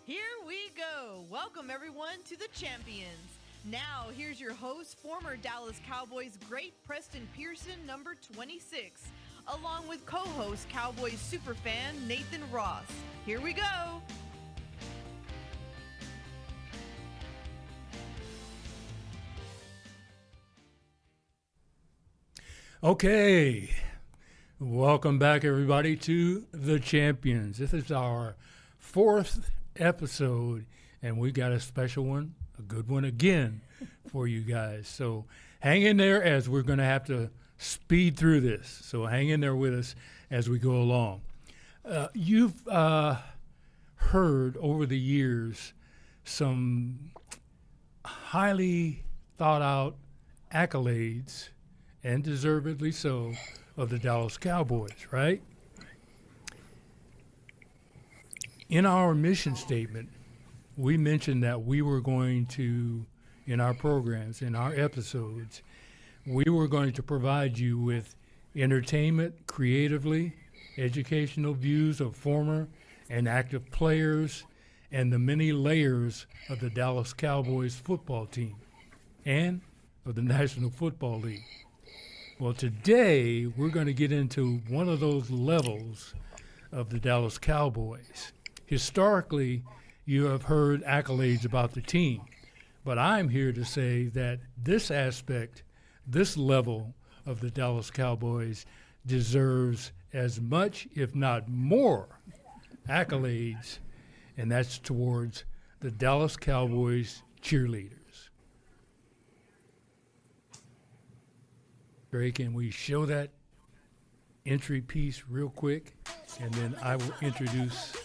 Here we go. Welcome, everyone, to the Champions. Now, here's your host, former Dallas Cowboys great Preston Pearson, number 26, along with co-host Cowboys superfan Nathan Ross. Here we go. Okay, welcome back, everybody, to the Champions. This is our fourth episode, and we got a special one, a good one again for you guys. So hang in there as we're going to have to speed through this. So hang in there with us as we go along. You've heard over the years some highly thought out accolades, and deservedly so, of the Dallas Cowboys, right? In our mission statement, we mentioned that we were going to, in our programs, in our episodes, we were going to provide you with entertainment creatively, educational views of former and active players, and the many layers of the Dallas Cowboys football team and of the National Football League. Well, today we're going to get into one of those levels of the Dallas Cowboys. Historically, you have heard accolades about the team, but I'm here to say that this aspect, this level of the Dallas Cowboys deserves as much, if not more, accolades, and that's towards the Dallas Cowboys Cheerleaders. Ray, can we show that entry piece real quick? And then I will introduce.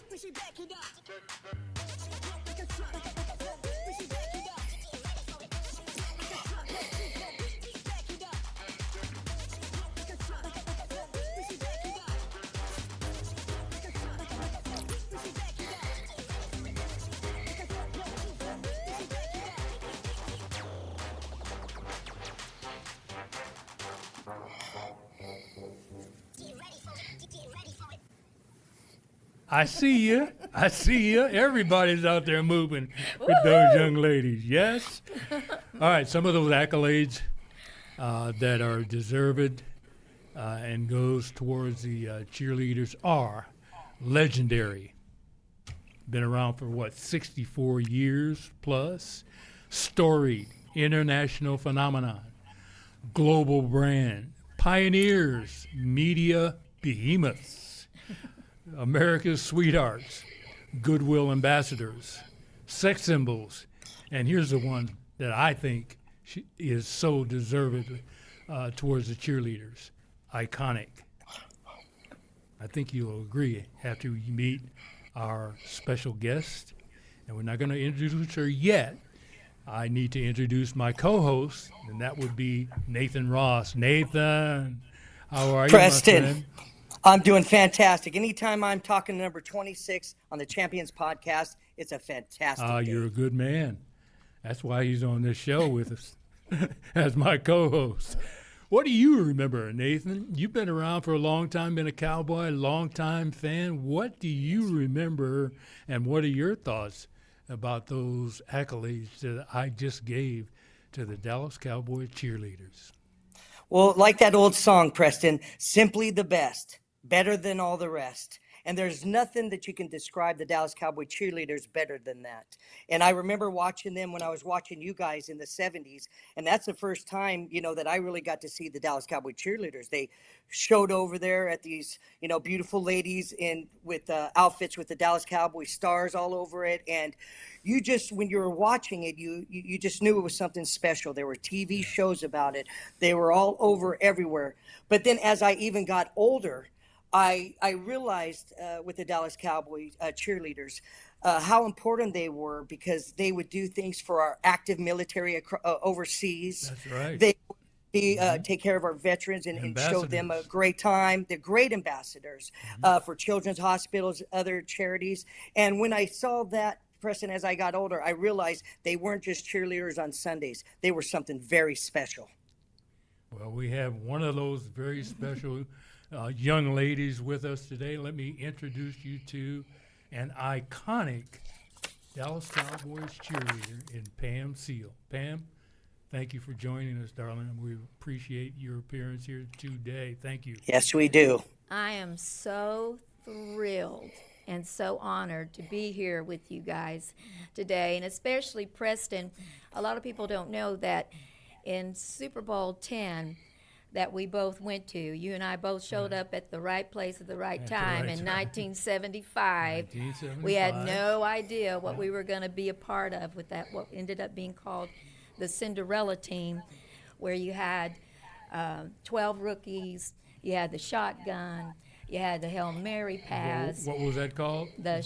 I see you. I see you. Everybody's out there moving with those young ladies. Yes? All right, some of those accolades that are deserved and goes towards the cheerleaders are legendary. Been around for, 64 years plus. Storied, international phenomenon. Global brand. Pioneers, media behemoths. America's sweethearts, goodwill ambassadors, sex symbols, and here's the one that I think is so deserved towards the cheerleaders, iconic. I think you'll agree after you meet our special guest, and we're not going to introduce her yet. I need to introduce my co-host, and that would be Nathan Ross. Nathan, how are you, Preston? my friend? I'm doing fantastic. Anytime I'm talking to number 26 on the Champions podcast, it's a fantastic day. You're a good man. That's why he's on this show with us as my co-host. What do you remember, Nathan? You've been around for a long time, been a Cowboy, long-time fan. What do you remember, and what are your thoughts about those accolades that I just gave to the Dallas Cowboys cheerleaders? Well, like that old song, Preston, simply the best, better than all the rest. And there's nothing that you can describe the Dallas Cowboy cheerleaders better than that. And I remember watching them when I was watching you guys in the 70s. And that's the first time, that I really got to see the Dallas Cowboy cheerleaders. They showed over there at these, beautiful ladies with outfits with the Dallas Cowboy stars all over it. And you just, when you were watching it, you just knew it was something special. There were TV shows about it. They were all over everywhere. But then as I even got older, I realized with the Dallas Cowboys cheerleaders how important they were, because they would do things for our active military overseas. That's right. They would take care of our veterans and show them a great time. They're great ambassadors for children's hospitals, other charities. And when I saw that, Preston, as I got older, I realized they weren't just cheerleaders on Sundays. They were something very special. Well, we have one of those very special young ladies with us today. Let me introduce you to an iconic Dallas Cowboys Cheerleader in Pam Seal. Pam, thank you for joining us, darling. We appreciate your appearance here today. Thank you. Yes, we do. I am so thrilled and so honored to be here with you guys today, and especially Preston. A lot of people don't know that in Super Bowl 10 that we both went to, you and I both showed up at the right place at the right time in 1975. 1975. We had no idea what we were going to be a part of with that, what ended up being called the Cinderella Team, where you had 12 rookies, you had the shotgun, you had the Hail Mary pass. What was that called? The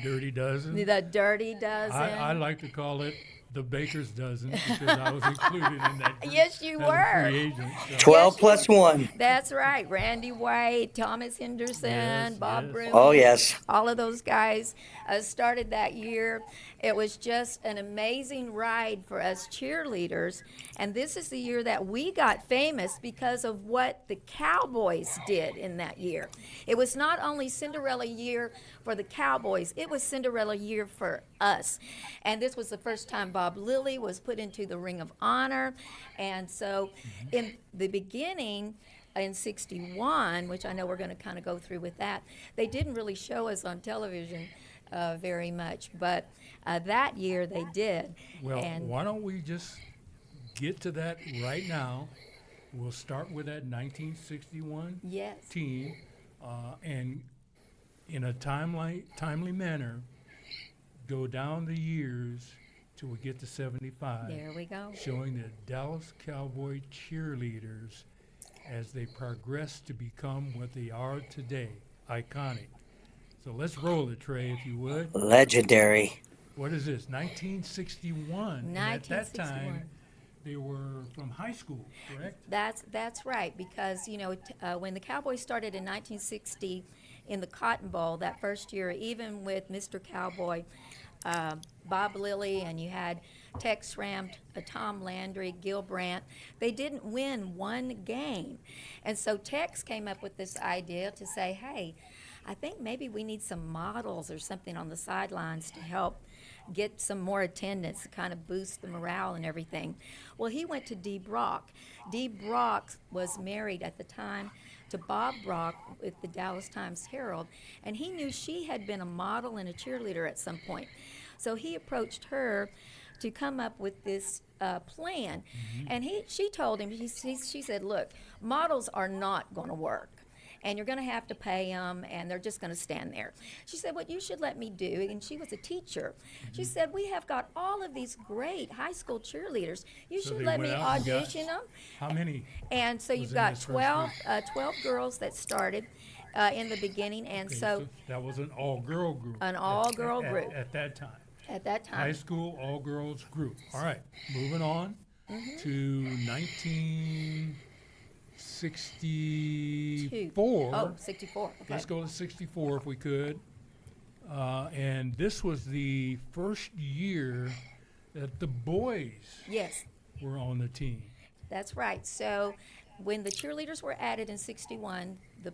Dirty Dozen? The Dirty Dozen. I like to call it the Baker's Dozen because I was included in that group. Yes, you as a were. free agent, so. 12 plus 1. That's right. Randy White, Thomas Henderson, Yes, Bob yes. Broom. Oh, yes. All of those guys started that year. It was just an amazing ride for us cheerleaders. And this is the year that we got famous because of what the Cowboys did in that year. It was not only Cinderella year for the Cowboys, it was Cinderella year for us. And this was the first time Bob Lilly was put into the Ring of Honor. And so in the beginning, in 61, which I know we're going to kind of go through with that, they didn't really show us on television very much, but that year they did. Well, And why don't we just get to that right now? We'll start with that 1961 yes, team, and in a timely manner, go down the years till we get to 75. there we go. Showing the Dallas Cowboy Cheerleaders as they progress to become what they are today, iconic. So let's roll it, Trey, if you would. Legendary. What is this, 1961? And at that 1961. time, they were from high school, correct? That's right, because when the Cowboys started in 1960 in the Cotton Bowl that first year, even with Mr. Cowboy, Bob Lilly, and you had Tex Ram, Tom Landry, Gil Brandt, they didn't win one game. And so Tex came up with this idea to say, hey, I think maybe we need some models or something on the sidelines to help get some more attendance to kind of boost the morale and everything. Well, he went to Dee Brock. Dee Brock was married at the time to Bob Brock with the Dallas Times-Herald, and he knew she had been a model and a cheerleader at some point. So he approached her to come up with this plan. And she told him, she said, look, models are not going to work. And you're going to have to pay them, and they're just going to stand there. She said, what you should let me do, and she was a teacher, she said, we have got all of these great high school cheerleaders. You So should they let went me out and got- audition them. How many? And so was you've in got this first 12 girls that started in the beginning, and Okay, so that was an all-girl group. An all-girl group. At that time. at that High time. school all-girls group. All right, moving on to 1964. Oh, 64. Okay. Let's go to 64 if we could. And this was the first year that the boys Yes, were on the team. that's right. So when the cheerleaders were added in 61, the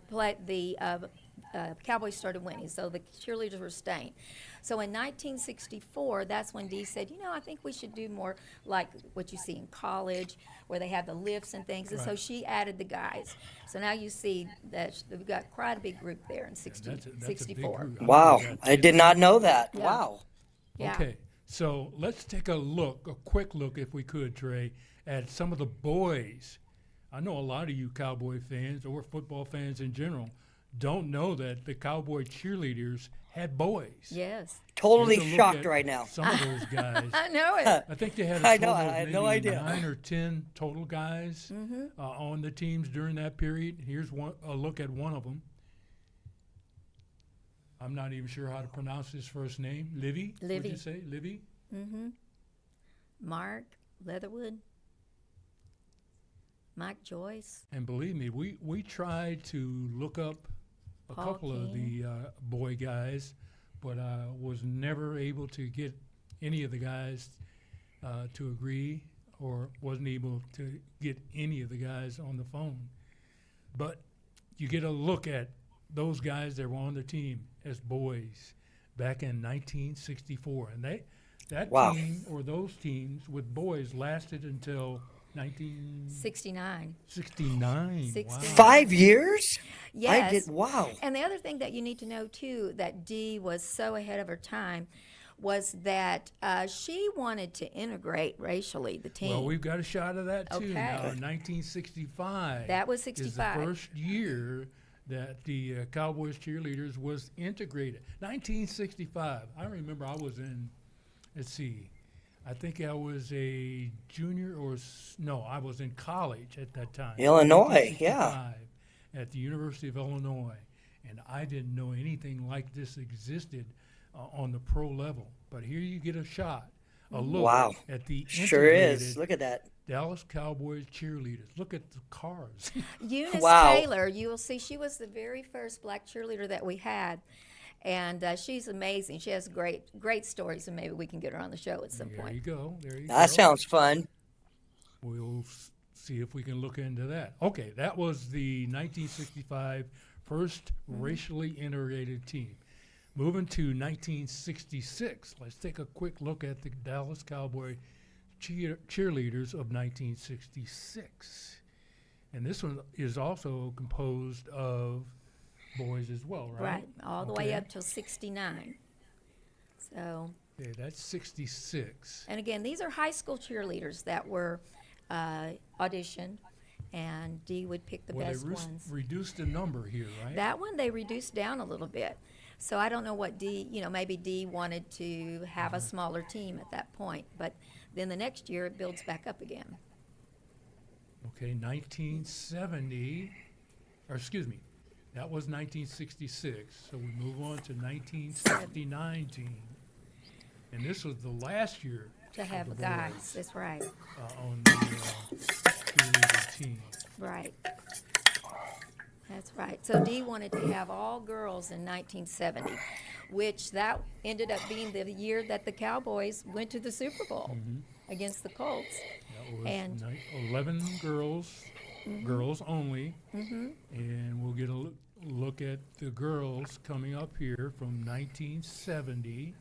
Cowboys started winning, so the cheerleaders were staying. So in 1964, that's when Dee said, I think we should do more like what you see in college, where they have the lifts and things. And so Right. she added the guys. So now you see that we've got quite a big group there in 64. That's a big group. Wow. knew that. I did not know that. Yeah. Wow. Yeah. Okay, so let's take a quick look, if we could, Trey, at some of the boys. I know a lot of you Cowboy fans or football fans in general don't know that the Cowboy Cheerleaders had boys. Yes. Totally Here's a look shocked at right now. Some of those guys. I know it. I think they had a I total know, I of had maybe no idea. 9 or 10 total guys on the teams during that period. Here's a look at one of them. I'm not even sure how to pronounce his first name. Livy? What'd Livy. you say? Livy? Mark Leatherwood, Mike Joyce. And believe me, we tried to look up a Paul couple of the boy guys, but I was never able to get any of the guys to agree, or wasn't able to get any of the guys on the phone. But you get a look at those guys that were on the team as boys. back in 1964. And that Wow. team or those teams with boys lasted until 1969. 69. 69. Wow. 5 years? Yes. Wow. And the other thing that you need to know too, that Dee was so ahead of her time, was that she wanted to integrate racially the team. Well, we've got a shot of that too. Okay. Now, in 1965. That was Is 65. the first year that the Cowboys Cheerleaders was integrated. 1965. I remember I was in, let's see, I think I was a junior no, I was in college at that time. Illinois, yeah. 1965, at the University of Illinois. And I didn't know anything like this existed on the pro level. But here you get a shot, a look Wow. at the Sure is. integrated Look at that. Dallas Cowboys Cheerleaders. Look at the cars. Eunice Wow. Taylor, you will see, she was the very first black cheerleader that we had. And she's amazing. She has great stories, and maybe we can get her on the show at some There you point. go. There you go. That sounds fun. We'll see if we can look into that. Okay, that was the 1965 first racially integrated team. Moving to 1966, let's take a quick look at the Dallas Cowboy Cheerleaders of 1966. And this one is also composed of boys as well, right? Right, all the way Okay. up till 69. So, Okay, that's 66. and again, these are high school cheerleaders that were auditioned, and Dee would pick the Well, best they ones. reduced the number here, right? That one they reduced down a little bit. So I don't know what Dee, maybe Dee wanted to have a smaller team at that point, but then the next year it builds back up again. Okay, 1970, or excuse me, that was 1966. So we move on to 1969 team. And this was the last year To of have the the guys, boys, that's right, on the cheerleader team. right. That's right. So Dee wanted to have all girls in 1970, which that ended up being the year that the Cowboys went to the Super Bowl against the Colts. That was And- 11 girls, girls only. And we'll get a look at the girls coming up here from 1970.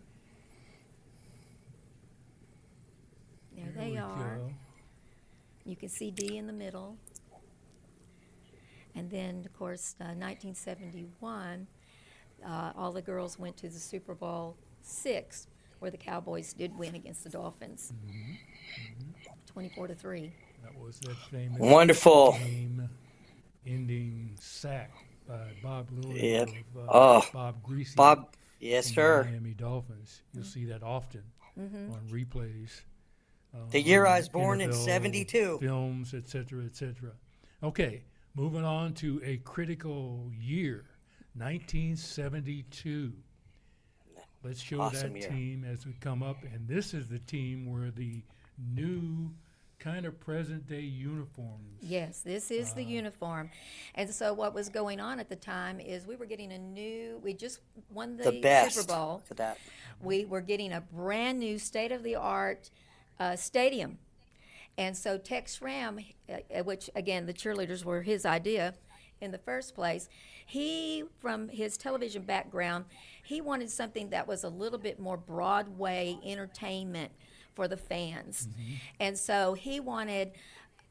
There Here they we are. go. You can see Dee in the middle. And then, of course, 1971, all the girls went to the Super Bowl VI, where the Cowboys did win against the Dolphins, 24-3. That was that famous Wonderful. game-ending sack by Bob Lillard Yep. of Oh, Bob Greasy Bob. Yes, from sir. the Miami Dolphins. You'll see that often on replays. The year I on was born in NFL 72. Films, et cetera, et cetera. Okay, moving on to a critical year, 1972. Let's show Awesome that year. team as we come up. And this is the team where the new kind of present day uniforms. Yes, this is the uniform. And so what was going on at the time is we were getting we just won the The best. Super Bowl. Look at that. We were getting a brand new state-of-the-art stadium. And so Tex Schramm, which again the cheerleaders were his idea in the first place, he, from his television background, he wanted something that was a little bit more Broadway entertainment for the fans. And so he wanted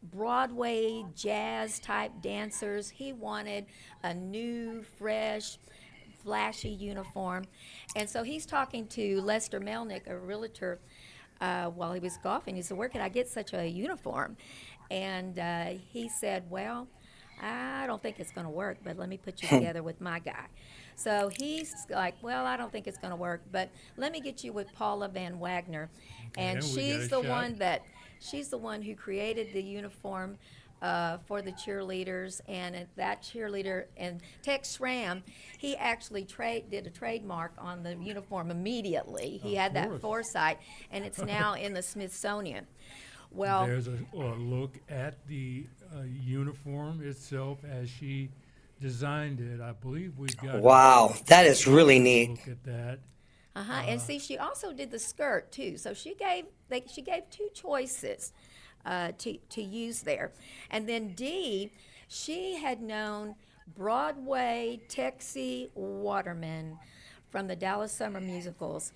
Broadway jazz type dancers. He wanted a new, fresh, flashy uniform. And so he's talking to Lester Melnick, a realtor, while he was golfing. He said, "Where can I get such a uniform?" And he said, "Well, I don't think it's going to work, but let me put you together with my guy." So he's like, "Well, I don't think it's going to work, but let me get you with Paula Van Wagner." And Yeah, we got she's a the shot. she's the one who created the uniform for the cheerleaders, and that cheerleader, and Tex Schramm, he actually did a trademark on the uniform immediately. He had that course. foresight, and it's now in the Smithsonian. Well, There's a look at the uniform itself as she designed it. I believe we've got Wow, that is really a neat. look at that. and see, she also did the skirt too. So she gave two choices to use there. And then Dee, she had known Broadway Texie Waterman from the Dallas Summer Musicals.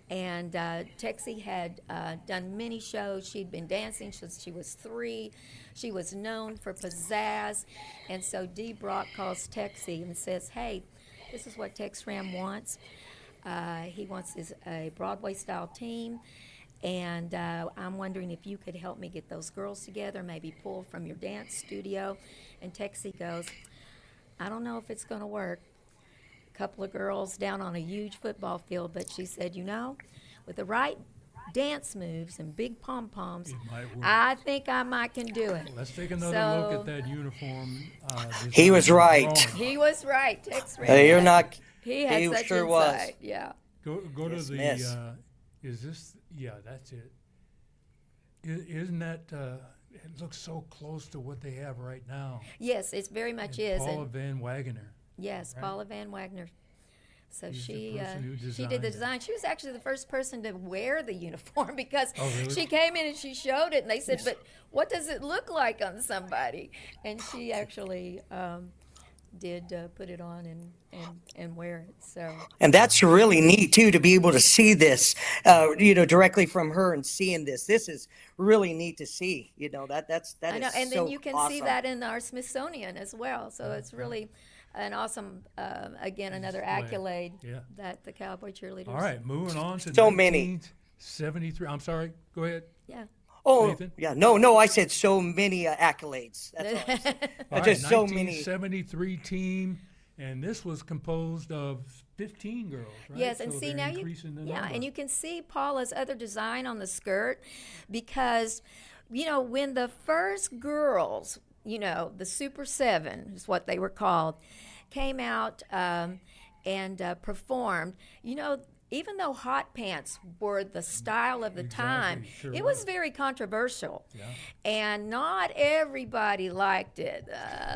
And Texie had done many shows. She'd been dancing since she was 3. She was known for pizzazz. And so Dee Brock calls Texie and says, hey, this is what Tex Ram wants. He wants a Broadway-style team. And I'm wondering if you could help me get those girls together, maybe pull from your dance studio. And Texie goes, I don't know if it's going to work. A couple of girls down on a huge football field, but she said, with the right dance moves and big pom-poms, I think I might can do it. Let's take another look at that uniform. He was right. He was right. Tex Ram. You're not. He had such sure insight. was. Yeah. Go Yes, to miss. the. Is this? Yeah, that's it. Isn't that? It looks so close to what they have right now. Yes, it very much And is. Paula Van Wagener. Yes, right? Paula Van Wagner. So She's the she person who she did the designed it. design. She was actually the first person to wear the uniform because Oh, really? she came in and she showed it, and they said, "But what does it look like on somebody?" And she actually did put it on and wear it. So And that's really neat too, to be able to see this, directly from her and seeing this. This is really neat to see. That I know, is and so then you can see awesome. that in our Smithsonian as well. So it's really an awesome, again, another Display. accolade Yeah. that the Cowboy Cheerleaders. All right, moving on to So many. 1973. I'm sorry. Go ahead. Yeah. Oh, Nathan? yeah. No, I said so many accolades. That's all I said. All right, Just so many. 1973 team, and this was composed of 15 girls, right? Yes, and So see they're now you, increasing the yeah, number. and you can see Paula's other design on the skirt, because, when the first girls, the Super 7 is what they were called, came out and performed, even though hot pants were the style of the time, sure it was was. very controversial. Yeah. And not everybody liked it.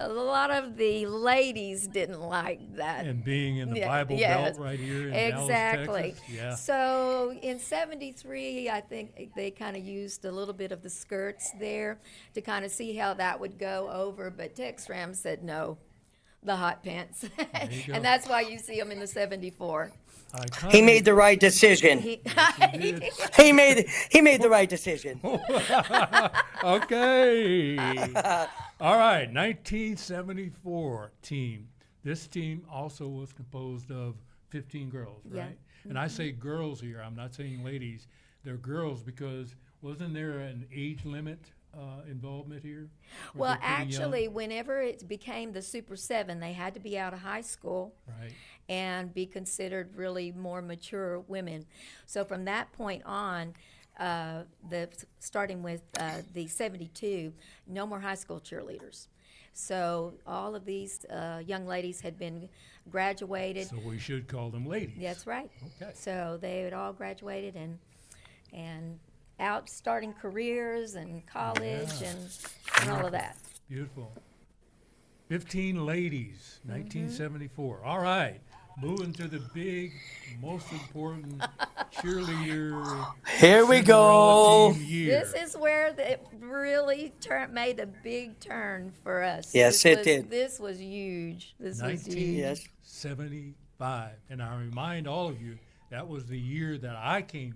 A lot of the ladies didn't like that. And being in the Yeah, Bible yes, Belt right here in exactly. Dallas, Texas. Yeah. So in 73, I think they kind of used a little bit of the skirts there to kind of see how that would go over. But Tex Ram said no, the hot pants. you go. And that's why you see them in the 74. He made the right decision. He- did. He made the right decision. Okay. All right, 1974 team. This team also was composed of 15 girls, right? Yeah. And I say girls here, I'm not saying ladies. They're girls because wasn't there an age limit involvement here? Were Well, they pretty young? actually, whenever it became the Super 7, they had to be out of high school Right. and be considered really more mature women. So from that point on, starting with the 72, no more high school cheerleaders. So all of these young ladies had been graduated. So we should call them ladies. That's right. Okay. So they had all graduated and out starting careers and college Yeah. and all of that. Beautiful. 15 ladies, 1974. All right. Moving to the big, most important cheerleader. Here we Cinderella go. Team year. This is where it really made a big turn for us. Yes, This it was- did. This was huge. This was huge. Yes. 1975. And I remind all of you, that was the year that I came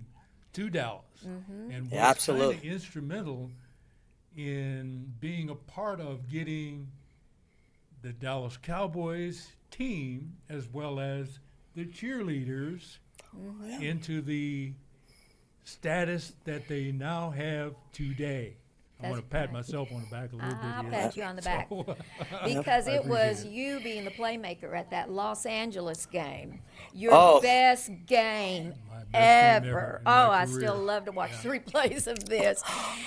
to Dallas. And was Yeah, absolutely. kind of instrumental in being a part of getting the Dallas Cowboys team as well as the cheerleaders into the status that they now have today. I want to That's pat right. myself on the back a little I'll bit. pat you on the back. So, Because I it was appreciate you being the playmaker at that Los Angeles game. Your Oh. best game My best game ever. ever in Oh, my I still career. love to watch the replays of this.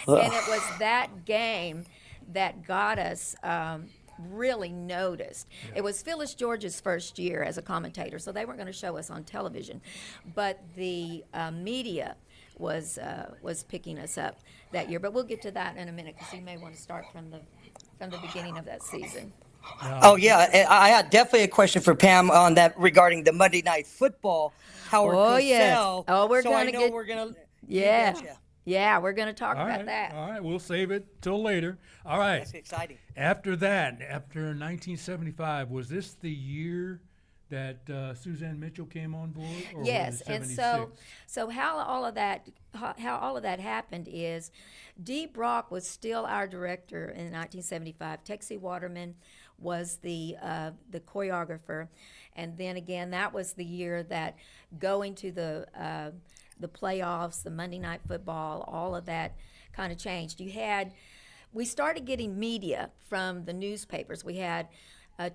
And it was that game that got us really noticed. It was Phyllis George's first year as a commentator, so they weren't going to show us on television. But the media was picking us up that year. But we'll get to that in a minute because you may want to start from the beginning of that season. Oh yeah, I had definitely a question for Pam on that regarding the Monday Night Football. Howard Oh, yes. Cosell. Oh, we're so gonna I know get- we're gonna. Yeah. Betcha. Yeah, we're going to talk All about right, that. all right, we'll save it till later. All right. That's exciting. After that, after 1975, was this the year that Suzanne Mitchell came on board? Or was Yes, it and 76? so how all of that happened is Dee Brock was still our director in 1975. Texie Waterman was the choreographer, and then again that was the year that going to the playoffs, the Monday Night Football, all of that kind of changed. We started getting media from the newspapers. We had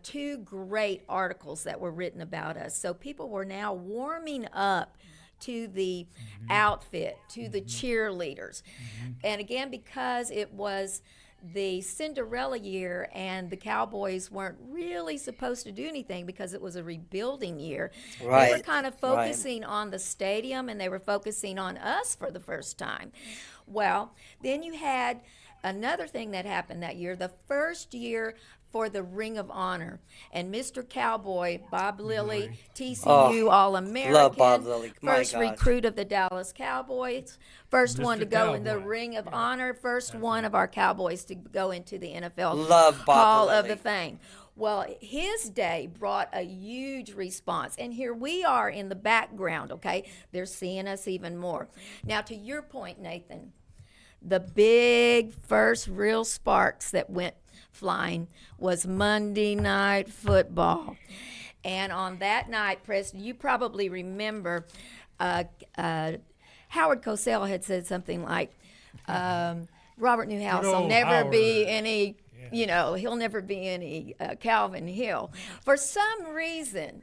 2 great articles that were written about us. So people were now warming up to the outfit, to the cheerleaders. And again, because it was the Cinderella year and the Cowboys weren't really supposed to do anything because it was a rebuilding year, they were Right, kind of focusing on the stadium, and they were focusing on us for the first time. Well, then you had another thing that happened that year, the first year for the Ring of Honor. And Mr. Cowboy, Bob Lilly, TCU All-American, love Bob Lilly. My first gosh. recruit of the Dallas Cowboys, first one Mr. to go in the Cowboy. Ring of Honor, first one of our Cowboys to go into the NFL Love Bob Hall of Lilly. the Fame. Well, his day brought a huge response. And here we are in the background, okay? They're seeing us even more. Now, to your point, Nathan, the big first real sparks that went flying was Monday Night Football. And on that night, Preston, you probably remember Howard Cosell had said something like, Robert Newhouse Good will old never Howard. be any, he'll never be any Calvin Hill. For some reason,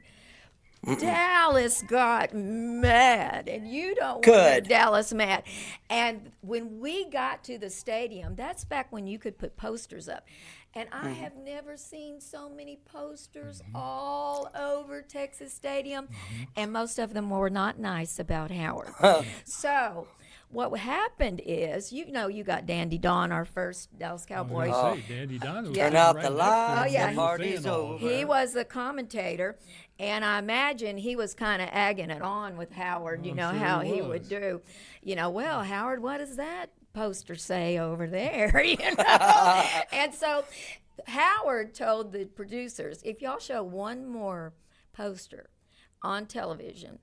Dallas got mad, and you don't want to Good. get Dallas mad. And when we got to the stadium, that's back when you could put posters up. And I have never seen so many posters all over Texas Stadium, and most of them were not nice about Howard. So what happened is, you got Dandy Don, our first Dallas Cowboys. Dandy Don was Yeah. Turn sitting out right the next to lights, him Oh, yeah. when the he was party's saying all over. He was the commentator, and I imagine he was kind of egging it on with Howard, I'm know, sure how he he would was. do. Well, Howard, what does that poster say over there? And so Howard told the producers, if y'all show one more poster on television,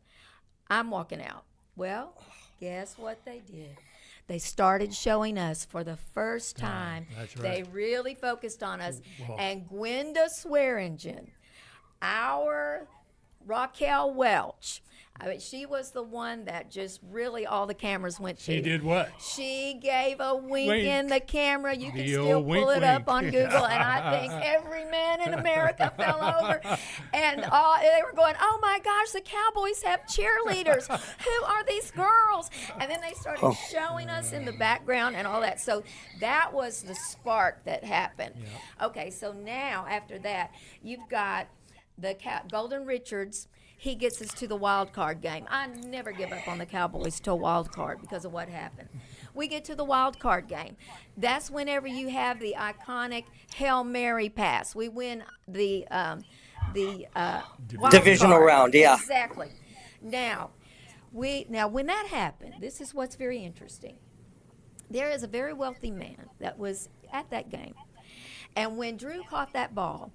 I'm walking out. Well, guess what they did? They started showing us for the first time. that's They right. really focused on us. Wow. And Gwenda Swearingen, our Raquel Welch, she was the one that just really all the cameras went to. She did what? She gave a wink, Wink. in the camera. You can The still old pull wink, it up wink. on Google, and I think every man in America fell over. And they were going, "Oh my gosh, the Cowboys have cheerleaders. Who are these girls?" And then they started showing us in the background and all that. So that was the spark that happened. Okay, so now after that, you've got the Golden Richards. He gets us to the wild card game. I never give up on the Cowboys till wild card because of what happened. We get to the wild card game. That's whenever you have the iconic Hail Mary pass. We win the wild Divisional card. round, yeah. Exactly. Now when that happened, this is what's very interesting. There is a very wealthy man that was at that game, and when Drew caught that ball,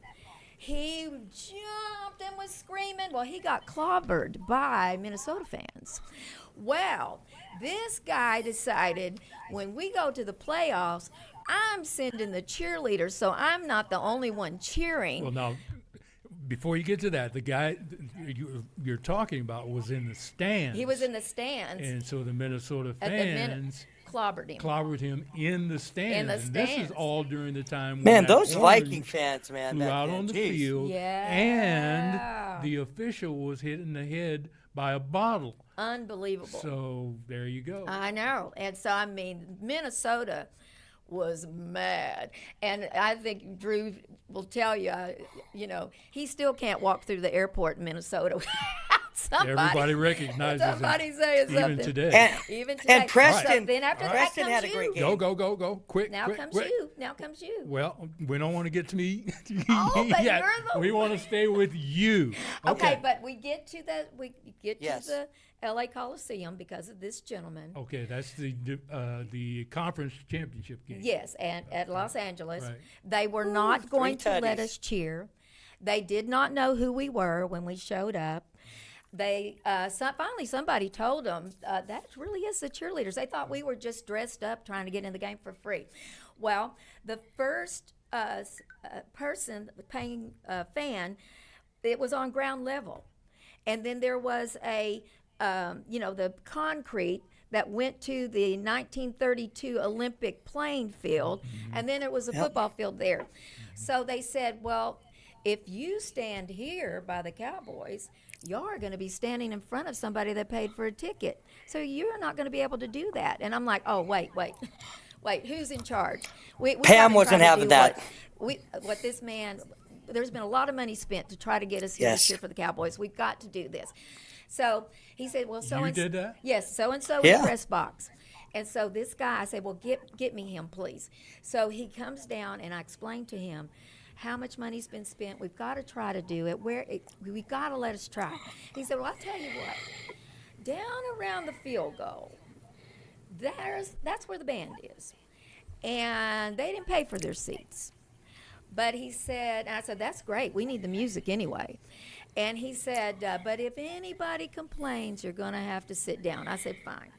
he jumped and was screaming. Well, he got clobbered by Minnesota fans. Well, this guy decided when we go to the playoffs, I'm sending the cheerleaders, so I'm not the only one cheering. Well, now, before you get to that, the guy you're talking about was in the stands. He was in the stands. And so the Minnesota at the minute, fans clobbered him. clobbered him in the stands. the And this is stands. all during the time when Man, that those orange Viking fans, man. flew back out then, on the geez. field. Yeah. And the official was hit in the head by a bottle. Unbelievable. So there you go. I know. And so, Minnesota was mad. And I think Drew will tell you, he still can't walk through the airport in Minnesota without Everybody recognizes him, somebody saying something. even today. And, Even today. and Preston, So then after that Preston comes had a you. great game. Go. Quick, Now quick, comes quick. you. Now comes you. Well, we don't want to get to me Oh, but yet. you're the We want to stay with you. Okay, but we get to Yes. the L.A. Coliseum because of this gentleman. Okay, that's the conference championship game. Yes, and at Los Angeles, Right. they were not going to let tutties. us cheer. They did not know who we were when we showed up. They finally somebody told them that really is the cheerleaders. They thought we were just dressed up trying to get in the game for free. Well, the first person paying fan, it was on ground level, and then there was a the concrete that went to the 1932 Olympic playing field, and then it was a football field there. So they said, well, if you stand here by the Cowboys, you're going to be standing in front of somebody that paid for a ticket. So you're not going to be able to do that. And I'm like, oh, wait, who's in charge? We Pam wasn't having that. What this man, there's been a lot of money spent to try to get us here to cheer for the Cowboys. We've got to do this. So he said, well, You did that? Yes, so-and-so in the press box. And so this guy, I said, well, get me him, please. So he comes down, and I explained to him how much money's been spent. We've got to try to do it. We've got to let us try. He said, well, I'll tell you what. Down around the field goal, that's where the band is. And they didn't pay for their seats. But he said, and I said, that's great. We need the music anyway. And he said, but if anybody complains, you're going to have to sit down. I said, fine.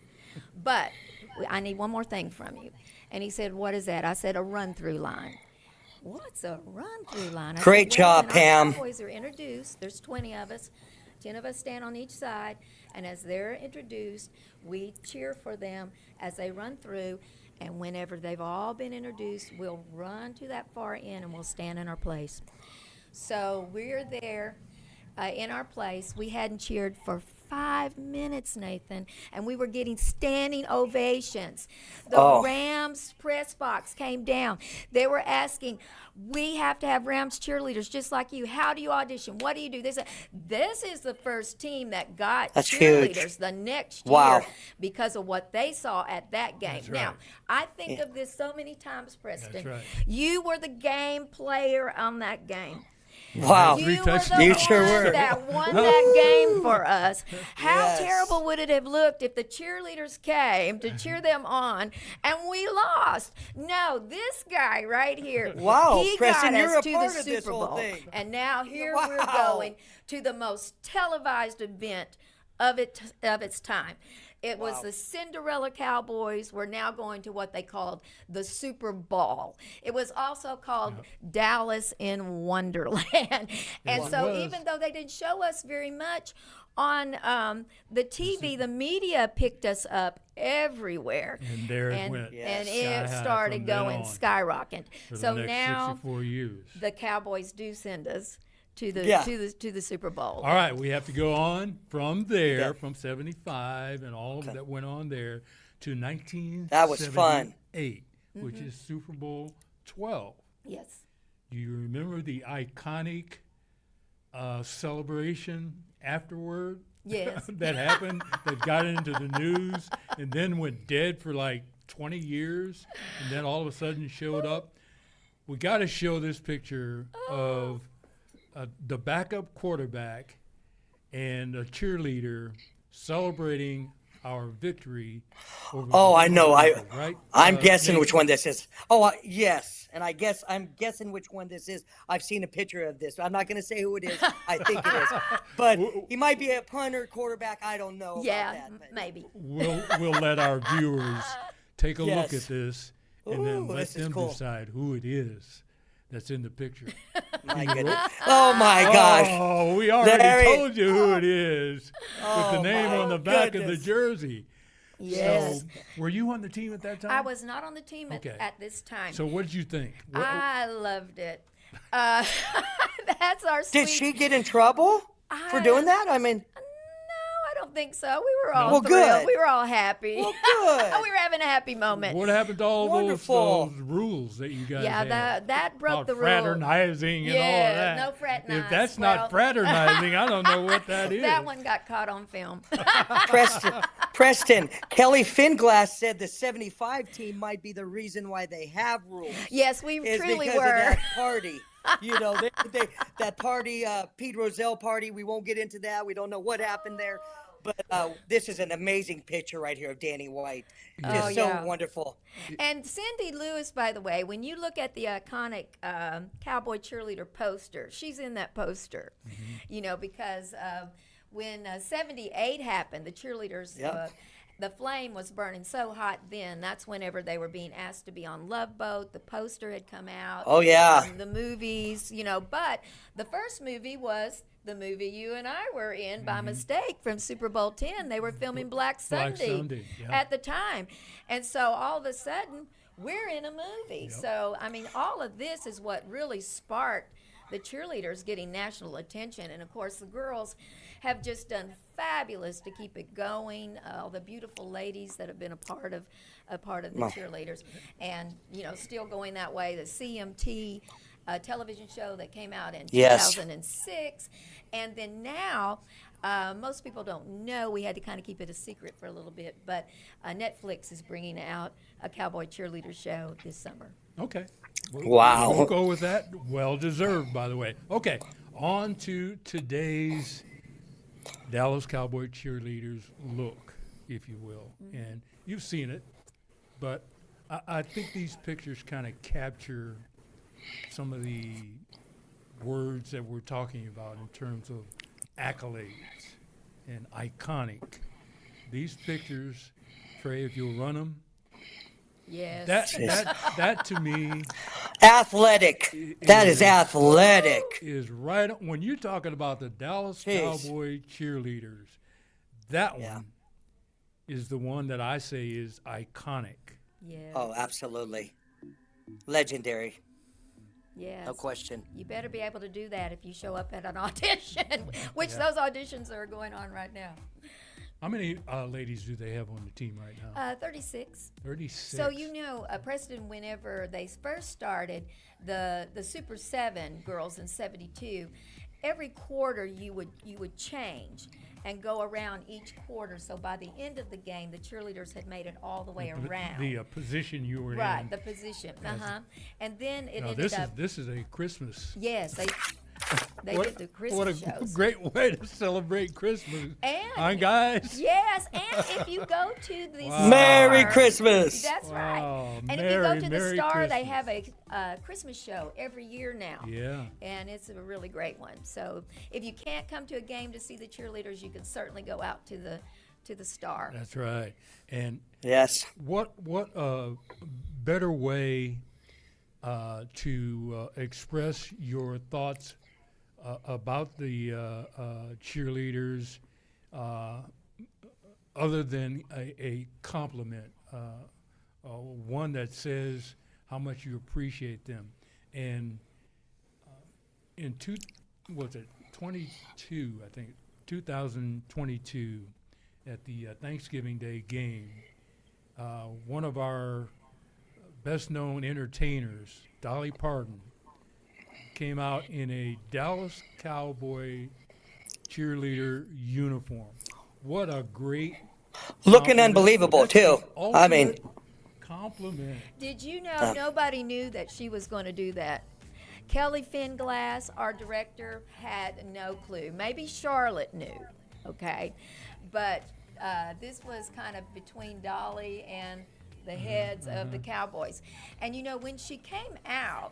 But I need one more thing from you. And he said, what is that? I said, a run-through line. What's a run-through line? Great job, when Pam. Our Cowboys are introduced. There's 20 of us. 10 of us stand on each side. And as they're introduced, we cheer for them as they run through. And whenever they've all been introduced, we'll run to that far end and we'll stand in our place. So we're there in our place. We hadn't cheered for 5 minutes, Nathan, and we were getting standing ovations. The Rams press box came down. They were asking, we have to have Rams cheerleaders just like you. How do you audition? What do you do? They said, this is the first team that got cheerleaders huge. the next Wow. year because of what they saw at that game. That's Now, right. I think of this so many times, Preston. That's right. You were the game player on that game. Wow. Three You were the touchdowns. You sure one were. that won that game for us. How Yes. terrible would it have looked if the cheerleaders came to cheer them on and we lost? No, this guy right here, Wow, he Preston, got you're us a to part the of this Super whole Bowl. thing. And now here we're Wow. going to the most televised event of its time. It was the Cinderella Cowboys. We're now going to what they called the Super Bowl. It was also called Dallas in Wonderland. And so was. even though they didn't show us very much on the TV, the media picked us up everywhere. And there it went. And Sky it high started from then going on skyrocketing. for So the next now 64 years. the Cowboys do send us to the Yeah. to the Super Bowl. All right, we have to go on from there, Yeah. from 75 and all of that went on there to 1978, That was fun. which is Super Bowl 12. Yes. Do you remember the iconic celebration afterward? Yes. That happened, that got into the news and then went dead for like 20 years and then all of a sudden showed up? We got to show this picture of the backup quarterback and a cheerleader celebrating our victory over Oh, the I know. Cowboys, right? I'm guessing Nathan? which one this is. Oh, yes. And I'm guessing which one this is. I've seen a picture of this. I'm not going to say who it is. I think it is. But he might be a punter, quarterback. I don't know Yeah, about that. But maybe. We'll let our viewers take a look Yes. at this and then Ooh, let this is them cool. decide who it is that's in the picture. My goodness. Oh, my gosh. Oh, we already There he- told you who it is with the Oh, name my on the back of the goodness. jersey. Yes. So, were you on the team at that time? I was not on the team Okay. at this time. So, what did you think? I loved it. That's our sweet. Did she get in trouble for doing that? I mean, No, I don't think so. We were all Well, thrilled. good. We were all happy. well, good. we were having a happy moment. What happened to all Wonderful. those rules that you guys Yeah, had? that broke about the rule. fraternizing and all Yeah, of that. no fraternize. If that's Well- not fraternizing, I don't know what that is. That one got caught on film. Preston, Kelly Finglass said the 75 team might be the reason why they have rules. Yes, we Is truly because of were. that party. You know, that party, Pete Rozelle party. We won't get into that. We don't know what happened there. But this is an amazing picture right here of Danny White. Just Oh, so yeah. wonderful. And Cindy Lewis, by the way, when you look at the iconic Cowboy Cheerleader poster, she's in that poster, because when 78 happened, the cheerleaders, Yep. the flame was burning so hot then. That's whenever they were being asked to be on Love Boat. The poster had come out. Oh, yeah. The movies, but the first movie was the movie you and I were in by mistake from Super Bowl X. They were filming Black Sunday, yeah. at the time. And so all of a sudden, we're in a movie. Yep. So, I mean, all of this is what really sparked the cheerleaders getting national attention. And, of course, the girls have just done fabulous to keep it going. All the beautiful ladies that have been a part of the cheerleaders. And, still going that way. The CMT television show that came out in Yes. 2006. And then now, most people don't know, we had to kind of keep it a secret for a little bit, but Netflix is bringing out a Cowboy Cheerleader show this summer. Okay. Wow. We'll go with that. Well deserved, by the way. Okay. On to today's Dallas Cowboy Cheerleaders look, if you will. And you've seen it, but I think these pictures kind of capture some of the words that we're talking about in terms of accolades and iconic. These pictures, Trey, if you'll run them, Yes. that to me Athletic. That is athletic. is right when you're talking about the Dallas Jeez. Cowboy Cheerleaders. That Yeah. one is the one that I say is iconic. Yes. Oh, absolutely. Legendary. Yes. No question. You better be able to do that if you show up at an audition, which those auditions are going on right now. How many ladies do they have on the team right now? 36. 36. So Preston, whenever they first started the Super 7 girls in 72, every quarter you would change and go around each quarter. So by the end of the game, the cheerleaders had made it all the way around. The position you were in. Right, the position. And then it Now, ended up. this is a Christmas. Yes, they did the Christmas What a shows. great way to celebrate Christmas. And Huh, guys? yes, and if you go to the Wow. Star, Merry Christmas. That's right. Wow, And if you go to the Merry Star, they Christmas. have a Christmas show every year now. Yeah. And it's a really great one. So if you can't come to a game to see the cheerleaders, you can certainly go out to the Star. That's right. And Yes. what better way to express your thoughts about the cheerleaders other than a compliment, one that says how much you appreciate them. And in 2022, at the Thanksgiving Day game, one of our best-known entertainers, Dolly Parton, came out in a Dallas Cowboy cheerleader uniform. What a great Looking compliment. unbelievable, That's too. the I mean, ultimate compliment. Did you know nobody knew that she was going to do that? Kelly Finglass, our director, had no clue. Maybe Charlotte knew, okay? But this was kind of between Dolly and the heads of the Cowboys. And when she came out,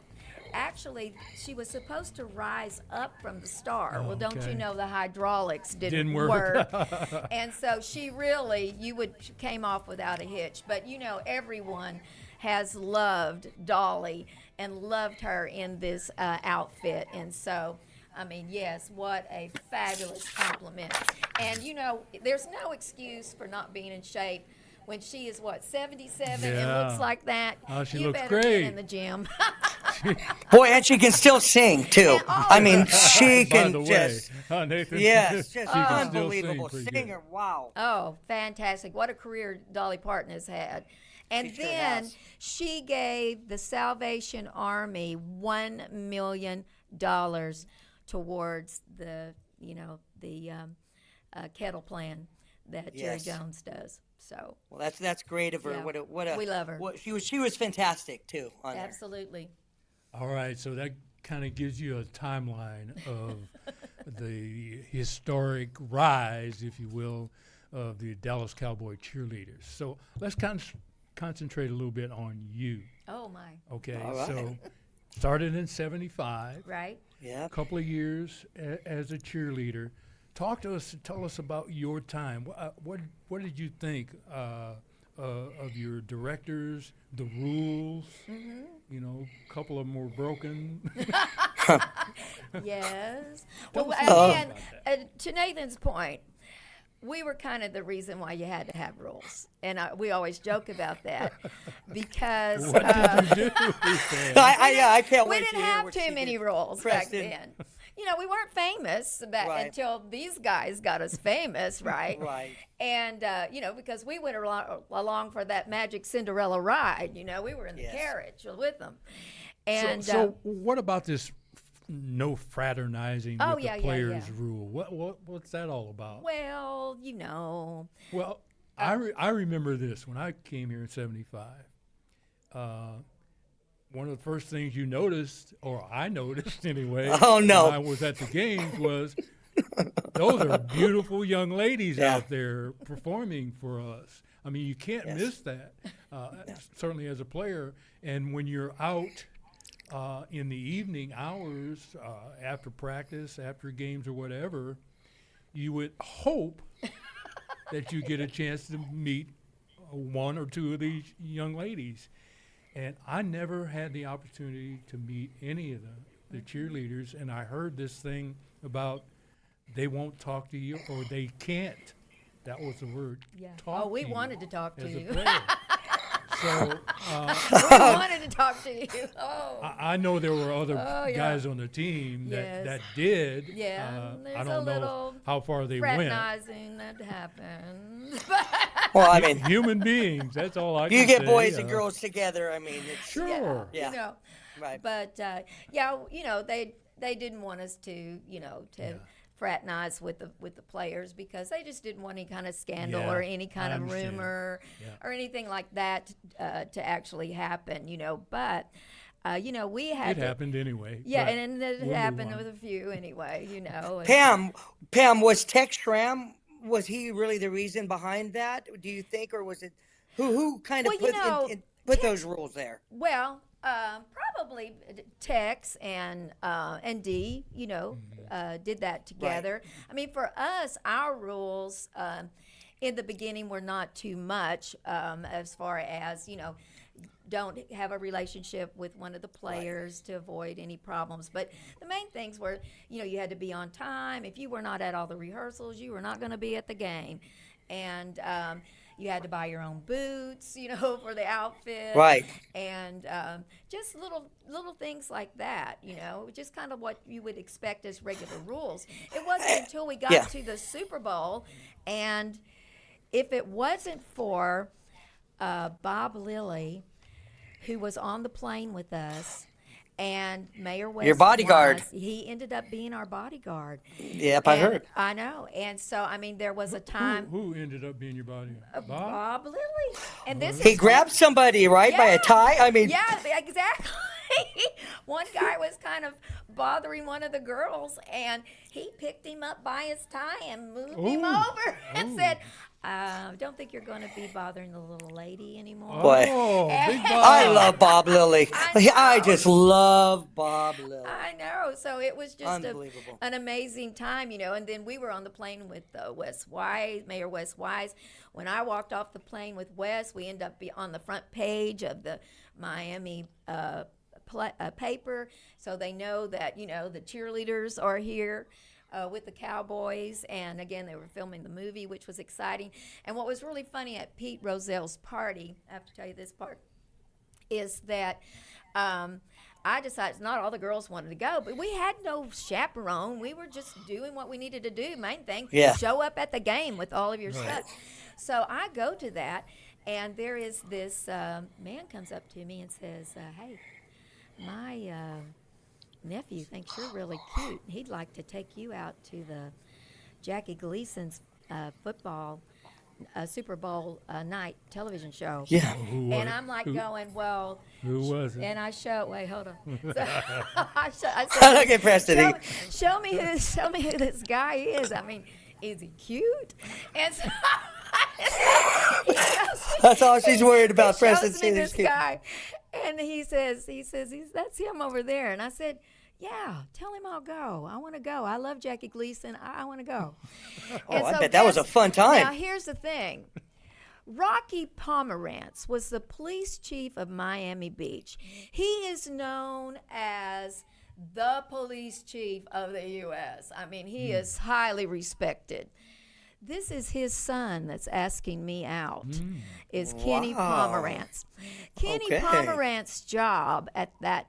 actually, she was supposed to rise up from the Star. Well, don't Okay. you know the hydraulics didn't work. And so she really, came off without a hitch. But everyone has loved Dolly and loved her in this outfit. And so, I mean, yes, what a fabulous compliment. And there's no excuse for not being in shape. When she is 77 and Yeah. looks like that, Oh, she you looks better great. get in the gym. boy, and she can still sing, too. I mean, she By can the way, just, Nathan, yes, she just can still unbelievable sing pretty good. singer. Wow. Oh, fantastic. What a career Dolly Parton has had. And She sure then has. she gave the Salvation Army $1 million towards the kettle plan that Jerry Yes. Jones does. So, Well, that's great of her. Yeah. What a We love her. She was fantastic, too, on there. absolutely. All right, so that kind of gives you a timeline of the historic rise, if you will, of the Dallas Cowboy Cheerleaders. So let's concentrate a little bit on you. Oh, my. Okay, All right. so started in '75. Right? Yeah. A couple of years as a cheerleader. Talk to us. Tell us about your time. What did you think of your directors, the rules? Mm-hmm. You know, a couple of them were broken. Yes. Tell Well, us a little again, about that. to Nathan's point, we were kind of the reason why you had to have rules, and we always joke about that because What did you do? Pam? I can't we wait to didn't hear have what too she many did. rules Preston. back then. You know, we weren't famous Right. until these guys got us famous, right? Right. And, you know, because we went along for that magic Cinderella ride, you know, we were in the Yes. carriage with them. And So what about this no fraternizing Oh, with yeah, the yeah, players yeah. rule? What's that all about? well, you know, Well, I remember this when I came here in '75. One of the first things you noticed, or I noticed anyway, Oh, no. when I was at the games, was those are beautiful young ladies Yeah. out there performing for us. I mean, you can't Yes. miss that, certainly as a player. And when you're out in the evening hours, after practice, after games or whatever, you would hope that you get a chance to meet one or two of these young ladies. And I never had the opportunity to meet any of the cheerleaders. And I heard this thing about they won't talk to you or they can't. That was the word. yeah. Talk Oh, we to you wanted to talk to as a you. player. So We wanted to talk to you. Oh. I know there were other Oh, yeah. guys on the team Yes. that did. Yeah, I there's a don't know little how far they went. Fraternizing that happened. Well, I mean, Human beings. That's all I can you get say, boys and girls together. I mean, it's Sure. Yeah. You know, right. but yeah, you know, they didn't want us to, you know, to fraternize with the players because they just didn't want any kind of scandal Yeah, or any kind I of understand. rumor Yeah. or anything like that to actually happen, you know. But you know, we had It to, happened anyway. yeah, but and it we'll move happened on. with a few anyway, you know. and- Pam, was Tex Schramm, was he really the reason behind that? Do you think, or was it who kind of Well, you know, put those rules there? Well, probably Tex and Dee, you know, did that together. I mean, for us, our rules in the beginning were not too much as far as, you know, don't have a relationship with one of the players to avoid any problems. But the main things were, you know, you had to be on time. If you were not at all the rehearsals, you were not going to be at the game. And you had to buy your own boots, you know, for the outfit. Right. And just little things like that, you know, just kind of what you would expect as regular rules. It wasn't until we got Yeah. to the Super Bowl, and if it wasn't for Bob Lilly, who was on the plane with us, and Mayor West, bodyguard. he ended up being our bodyguard. Yep, I And heard. I know. And so, I mean, there was a time. Who ended up being your body? Bob? Bob Lilly. And this He is grabbed somebody, right, by a Yeah. tie? I mean, Yeah, exactly. One guy was kind of bothering one of the girls, and he picked him up by his tie and moved him Ooh. over and Ooh. said, don't think you're going to be bothering the little lady anymore. Boy. Oh, big Bob. I love Bob Lilly. I I know. just love Bob Lilly. I know. So it was just Unbelievable. an amazing time, you know. And then we were on the plane with Wes Wise, Mayor Wes Wise. When I walked off the plane with Wes, we ended up on the front page of the Miami paper, so they know that, you know, the cheerleaders are here with the Cowboys. And again, they were filming the movie, which was exciting. And what was really funny at Pete Rozelle's party, I have to tell you this part, is that I decided not all the girls wanted to go, but we had no chaperone. We were just doing what we needed to do. Main thing, Yeah. show up at the game with all of your stuff. So I go to that, and there is this man comes up to me and says, hey, my nephew thinks you're really cute. He'd like to take you out to the Jackie Gleason's football Super Bowl night television show. Yeah. And I'm like going, well, Who was it? and I show. Wait, hold on. So, I said, Okay, Preston. show me who this guy is. I mean, is he cute? And so, he shows me- That's all she's worried about, he Preston. shows me this guy, and he says, that's him over there. And I said, yeah, tell him I'll go. I want to go. I love Jackie Gleason. I want to go. Oh, I bet that was a fun time. Now, here's the thing. Rocky Pomerantz was the police chief of Miami Beach. He is known as the police chief of the U.S. I mean, he is highly respected. This is his son that's asking me out, is Kenny Wow. Pomerantz. Kenny Okay. Pomerantz's job at that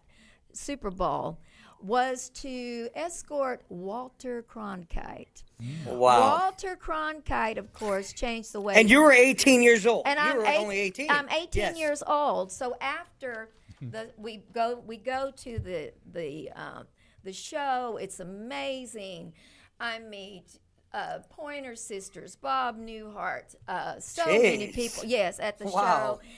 Super Bowl was to escort Walter Cronkite. Wow. Walter Cronkite, of course, changed the way. And you were 18 years old. And you I'm were only 18. I'm 18 Yes. years old. So after we go to the show. It's amazing. I meet Pointer Sisters, Bob Newhart, so many Jeez. people. Yes, at the Wow. show.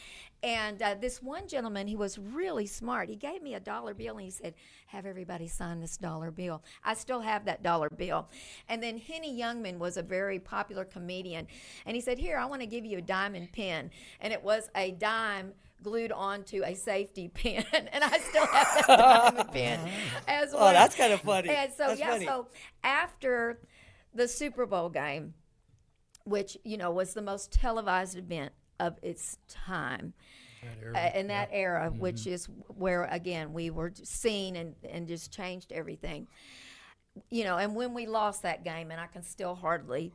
And this one gentleman, he was really smart. He gave me a dollar bill and he said, have everybody sign this dollar bill. I still have that dollar bill. And then Henny Youngman was a very popular comedian. And he said, here, I want to give you a diamond pin. And it was a dime glued onto a safety pin. And I still have that diamond pin as well. Oh, that's kind of funny. And so, That's yeah, funny. so after the Super Bowl game, which, you know, was the most televised event of its time, in that era, which is where, again, we were seen and just changed everything. You know, and when we lost that game, and I can still hardly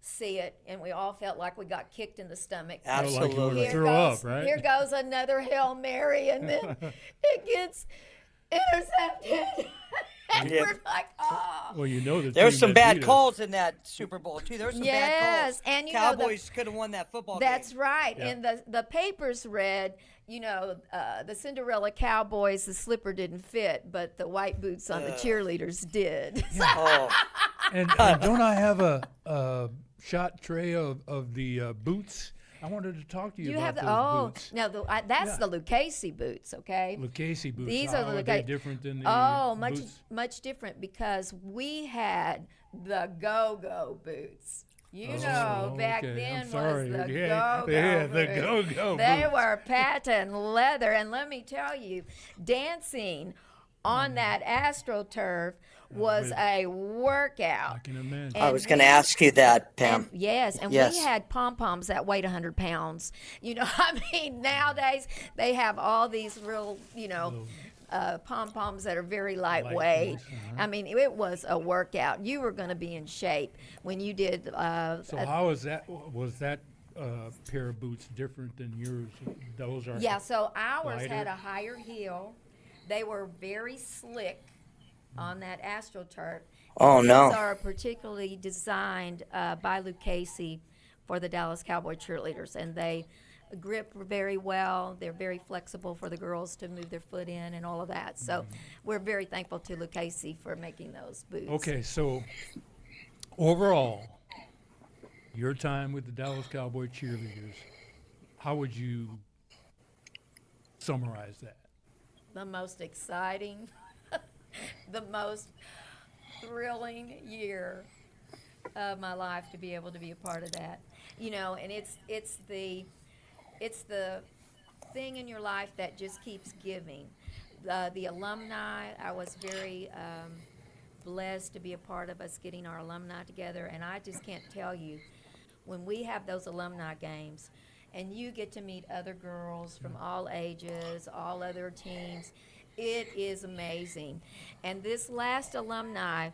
see it, and we all felt like we got kicked in the stomach. Absolutely. Like throw up, right? Here goes another Hail Mary, and then it gets intercepted. And Yeah. we're like, oh. Well, you know the There was team some that bad beat us. calls in that Super Bowl too. There were some bad Yes, calls. and you know the- Cowboys could have won that football That's game. right. Yeah. And the papers read, you know, the Cinderella Cowboys, the slipper didn't fit, but the white boots on the cheerleaders did. Oh, And don't I have a shot tray of the boots? I wanted to talk to you You about have the those boots. no, that's Yeah. the Lucchese boots, okay? Lucchese boots. These How are the they Lucchese. different than the Oh, boots? much different because we had the go-go boots. You know, back okay. then I'm sorry. was the Yeah, go-go yeah, the boots. go-go They boots. were patent leather, and let me tell you, dancing on that AstroTurf was a I workout. can imagine. I And was going to we- ask you that, Pam. Yes, and Yes. we had pom-poms that weighed 100 pounds. You know, I mean, nowadays they have all these real, you know, pom-poms that are very lightweight. I mean, it was a workout. You were going to be in shape when you did. So how is that? Was that pair of boots different than yours? Those are Yeah, so ours lighter? had a higher heel. They were very slick on that AstroTurf. Oh, These no. are particularly designed by Lucchese for the Dallas Cowboys Cheerleaders, and they grip very well. They're very flexible for the girls to move their foot in and all of that. So we're very thankful to Lucchese for making those boots. Okay, so overall, your time with the Dallas Cowboy Cheerleaders, how would you summarize that? The most exciting, the most thrilling year of my life to be able to be a part of that. You know, and it's the thing in your life that just keeps giving. The alumni, I was very blessed to be a part of us getting our alumni together, and I just can't tell you, when we have those alumni games and you get to meet other girls from all ages, all other teams, it is amazing. And this last alumni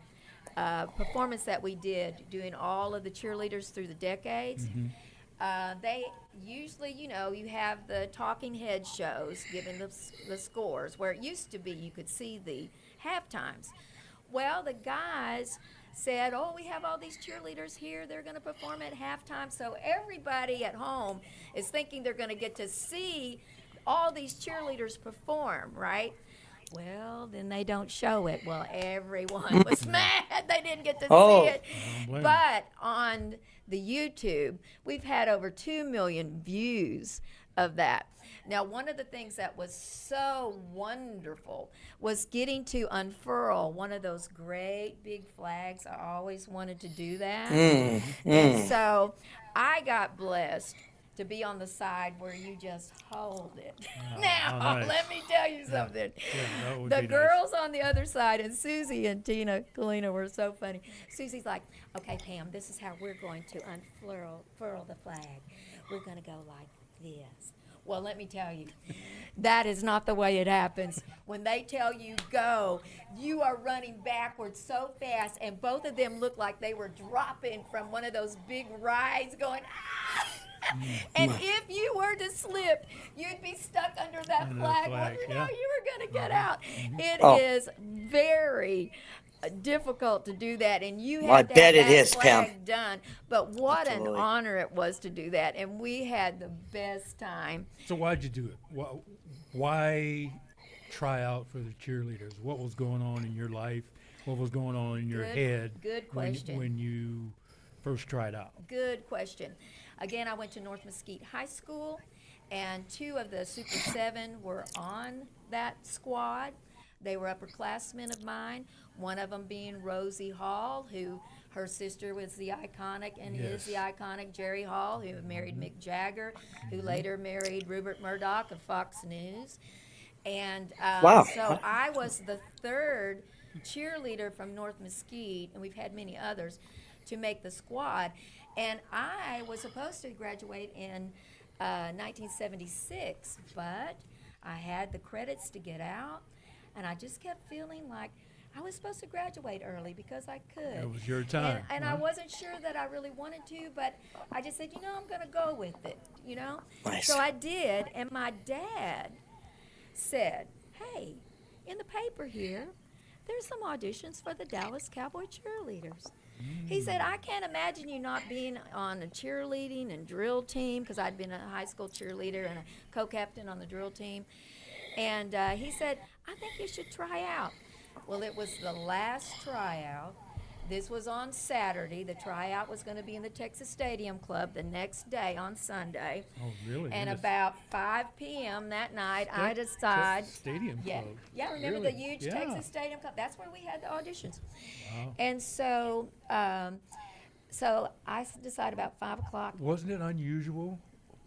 performance that we did, doing all of the cheerleaders through the decades, they usually, you know, you have the talking head shows giving the scores, where it used to be you could see the halftimes. Well, the guys said, oh, we have all these cheerleaders here. They're going to perform at halftime. So everybody at home is thinking they're going to get to see all these cheerleaders perform, right? Well, then they don't show it. Well, everyone was mad. They didn't get to Oh. see it. Don't blame 'em. But on the YouTube, we've had over 2 million views of that. Now, one of the things that was so wonderful was getting to unfurl one of those great big flags. I always wanted to do that. And so I got blessed to be on the side where you just hold it. Now, nice. let me tell you something. Yeah, that would The be girls on the other side, and Susie and Tina Kalina were so funny. Susie's like, okay, Pam, this is how we're going to unfurl the flag. We're going to go like this. Well, let me tell you, that is not the way it happens. When they tell you go, you are running backwards so fast, and both of them look like they were dropping from one of those big rides going, ah! And if you were to slip, you'd be stuck under that Under the flag, flag, wondering how yeah. you were going to get out. It Oh. is very difficult to do that, and you Well, I have to bet have it that is, Pam. flag done. But what Absolutely. an honor it was to do that, and we had the best time. So why'd you do it? Why try out for the cheerleaders? What was going on in your life? What was going on in your Good- head good question. when you first tried out? Good question. Again, I went to North Mesquite High School, and 2 of the Super 7 were on that squad. They were upperclassmen of mine, one of them being Rosie Hall, who her sister was the iconic and is the iconic Jerry Hall, who married Mick Jagger, who later married Rupert Murdoch of Fox News. And Wow. so I was the 3rd cheerleader from North Mesquite, and we've had many others, to make the squad. And I was supposed to graduate in 1976, but I had the credits to get out, and I just kept feeling like I was supposed to graduate early because I could. It was your time. And I right? wasn't sure that I really wanted to, but I just said, I'm going to go with it, Nice. So I did, and my dad said, hey, in the paper here, there's some auditions for the Dallas Cowboy Cheerleaders. He said, I can't imagine you not being on a cheerleading and drill team, because I'd been a high school cheerleader and a co-captain on the drill team. And he said, I think you should try out. Well, it was the last tryout. This was on Saturday. The tryout was going to be in the Texas Stadium Club the next day on Sunday. Oh, really? And In the about 5 p.m. that night, I Tex- decide. Stadium Yeah, Club. yeah. Remember Really? the huge Yeah. Texas Stadium Club? That's where we had the auditions. Wow. And so, so I decided about 5 o'clock. Wasn't it unusual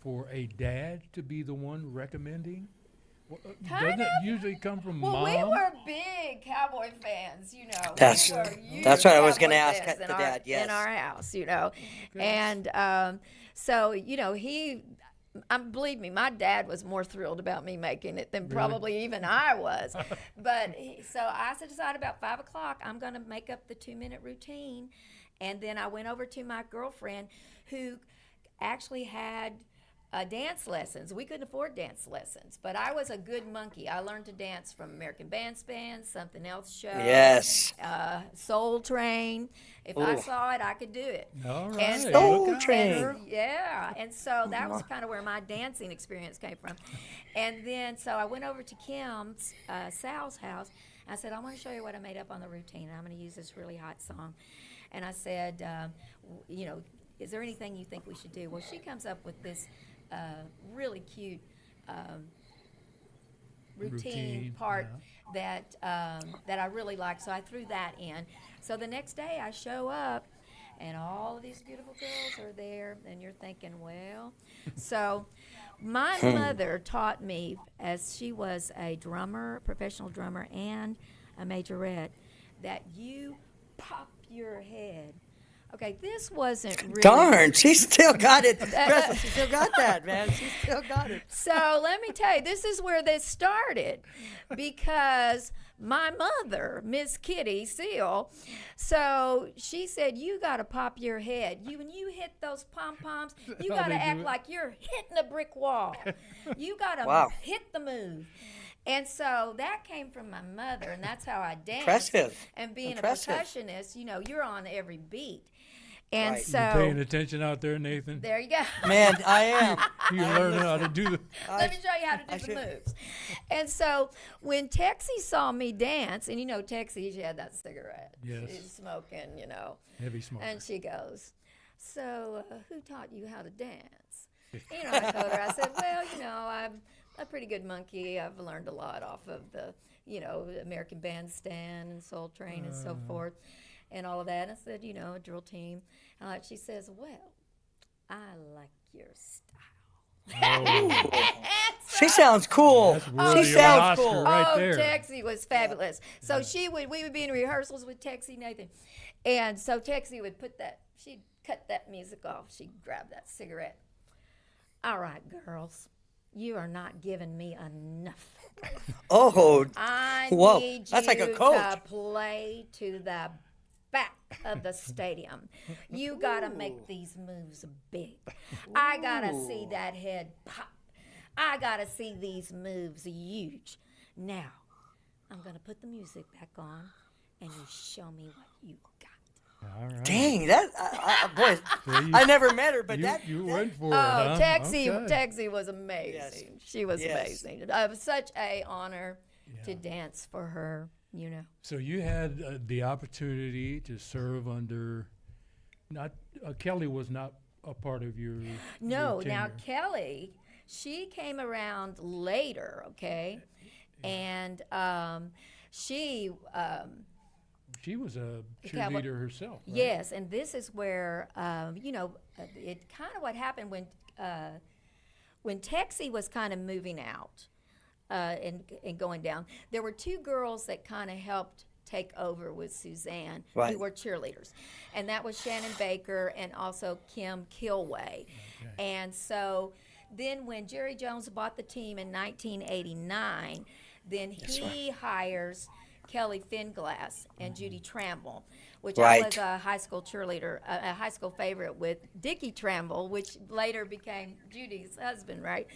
for a dad to be the one recommending? Doesn't it usually come from Well, mom? we were big Cowboy fans, That's- We were huge that's what I was gonna Cowboy ask fans the in our- dad, yes. in our house, And so, he, believe me, my dad was more thrilled about me making it than probably even I was. But so I decided about 5 o'clock, I'm going to make up the 2-minute routine. And then I went over to my girlfriend, who actually had dance lessons. We couldn't afford dance lessons, but I was a good monkey. I learned to dance from American Bandstand, Something Else Show, Yes. Soul Train. If I Ooh. saw it, I could do it. All right. And Soul look out. Train. Yeah, and so that was kind of where my dancing experience came from. And then, so I went over to Kim's, Sal's house. I said, I want to show you what I made up on the routine. I'm going to use this really hot song. And I said, is there anything you think we should do? Well, she comes up with this really cute routine part that I really like. So I threw that in. So the next day I show up, and all of these beautiful girls are there, and you're thinking, well. So my mother taught me, as she was a drummer, professional drummer, and a majorette, that you pop your head. Okay, this wasn't really. Darn, she still got it. Preston, she still got that, man. She still got it. So let me tell you, this is where this started, because my mother, Miss Kitty Seal, so she said, you got to pop your head. When you hit those pom-poms, you How got to they do act it? like you're hitting a brick wall. You got to Wow. hit the move. And so that came from my mother, and that's how I danced. Impressive. And being Impressive. a percussionist, you're on every beat. And Right. so You paying attention out there, Nathan? there you go. Man, I am. You learning how to do the. Let me show you how to do the moves. And so when Texie saw me dance, and Texie, she had that cigarette. Yes. She's smoking, Heavy smoker. And she goes, so who taught you how to dance? I told her, I said, well, I'm a pretty good monkey. I've learned a lot off of the, American Bandstand and Soul Train and so forth and all of that. And I said, a drill team. And she says, well, I like your style. Oh, She sounds cool. that's worthy She of an sounds Oscar cool. right there. Texie was fabulous. So we would be in rehearsals with Texie Nathan. And so Texie would she'd cut that music off. She'd grab that cigarette. All right, girls, you are not giving me enough. Oh, I whoa. need That's you like a coach. to play to the back of the stadium. You got to make these moves big. I got to see that head pop. I got to see these moves huge. Now, I'm going to put the music back on, and you show me what you got. All right. dang, that boy, I never met her, but you went for it, Oh, huh? Texie, Okay. Texie was amazing. Yes. She was Yes. amazing. It was such a honor to dance for her, So you had the opportunity to serve under, not Kelly was not a part of your. No, your now tenure. Kelly, she came around later, okay? And she, She was a Cowboy- cheerleader herself. Right? yes, and this is where, it kind of what happened when Texie was kind of moving out and going down. There were two girls that kind of helped take over with Suzanne, Right. who were cheerleaders, and that was Shannon Baker and also Kim Kilway. And so then when Jerry Jones bought the team in 1989, then he hires Kelly Finglass and Judy Tramble, which I Right. was a high school cheerleader, a high school favorite with Dickie Tramble, which later became Judy's husband, right?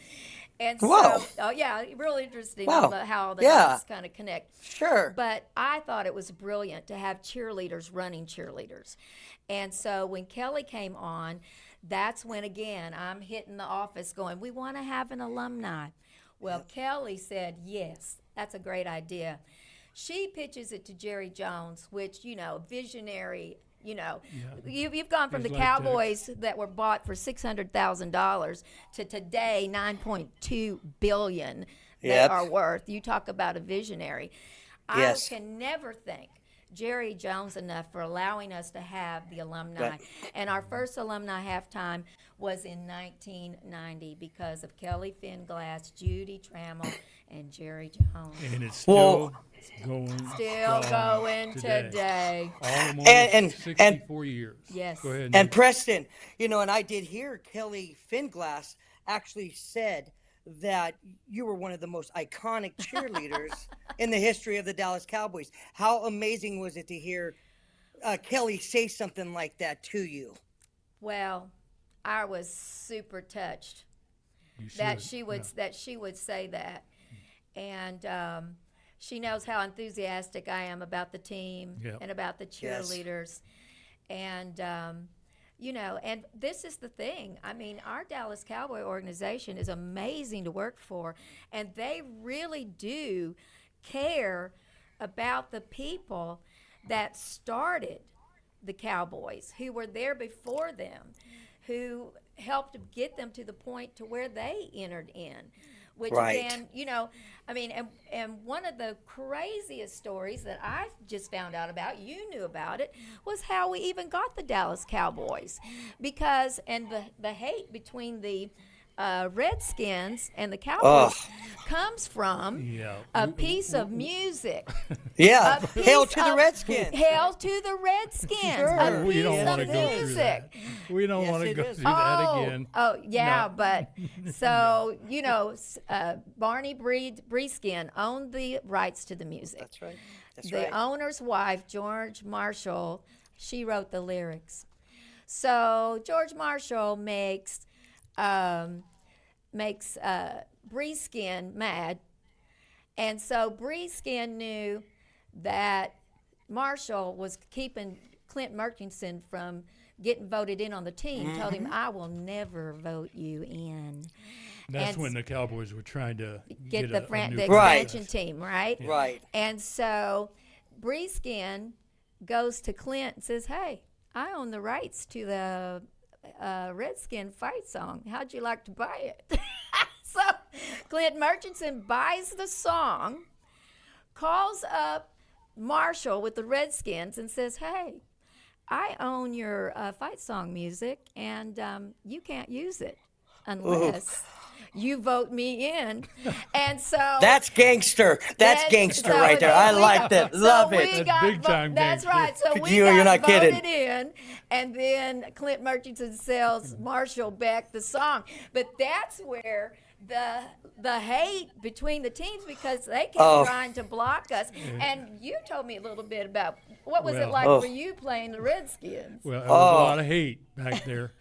And Whoa. so, oh yeah, real interesting Wow. how the Yeah. dots kind of connect. Sure. But I thought it was brilliant to have cheerleaders running cheerleaders. And so when Kelly came on, that's when, again, I'm hitting the office going, we want to have an alumni. Well, Kelly said, yes, that's a great idea. She pitches it to Jerry Jones, which, visionary, you've gone from He's the like that. Cowboys that were bought for $600,000 to today $9.2 billion they Yep. are worth. You talk about a visionary. Yes. I can never thank Jerry Jones enough for allowing us to have the alumni. Right. And our first alumni halftime was in 1990 because of Kelly Finglass, Judy Trammell, and Jerry Jones. And it's Well- still going. Still strong going today. Almost And- 64 years. Yes. Go ahead. And Nick. Preston, and I did hear Kelly Finglass actually said that you were one of the most iconic cheerleaders in the history of the Dallas Cowboys. How amazing was it to hear Kelly say something like that to you? Well, I was super touched You that should, she would say that, and she knows how enthusiastic I am about the team Yep. and about the cheerleaders, and and this is the thing. I mean, our Dallas Cowboy organization is amazing to work for, and they really do care about the people that started the Cowboys, who were there before them, who helped get them to the point to where they entered in. Which Right. again, and one of the craziest stories that I just found out about, you knew about it, was how we even got the Dallas Cowboys. Because, and the hate between the Redskins and the Cowboys comes from Yeah. a piece of music. Yeah. A Hail piece to the of- Redskins. Hail to the Redskins. Sure. A We don't piece want to of go through music. that. We don't Yes, want to it go is. through that again. Oh, yeah, No. but so, Barney Breeskin owned the rights to the music. That's right. That's The right. owner's wife, George Marshall, she wrote the lyrics. So George Marshall makes Breeskin mad, and so Breeskin knew that Marshall was keeping Clint Murchison from getting voted in on the team, told him, I will never vote you in. That's And when the Cowboys were trying to get get the a new the Right. expansion team, right? Right. And so Breeskin goes to Clint and says, hey, I own the rights to the Redskin fight song. How'd you like to buy it? So Clint Murchison buys the song, calls up Marshall with the Redskins and says, hey, I own your fight song music, and you can't use it unless you vote me in. And so That's gangster. That's gangster right there. I like that. Love it. That's big time That's gangster. right. So we You're got not kidding. voted in, and then Clint Murchison sells Marshall back the song. But that's where the hate between the teams, because they kept trying to block us. And you told me a little bit about what was it Well- like for you playing the Redskins. Well, there was a lot of hate back there,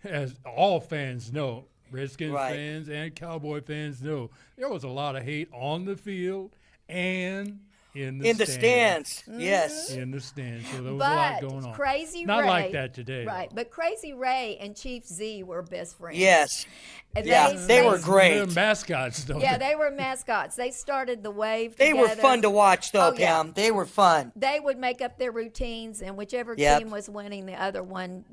as all fans know. Redskins Right. fans and Cowboy fans know. There was a lot of hate on the field and in the stands. Yes. In the stands. So there was a lot But going on. Crazy Not Ray, like that today. right? But Crazy Ray and Chief Z were best friends. Yes. And Yeah, they were great. They're mascots, though. Yeah, they were mascots. They started the wave They together. were fun to watch, though, Oh, yeah. Pam. They were fun. They would make up their routines, and whichever Yep. team was winning, the other one,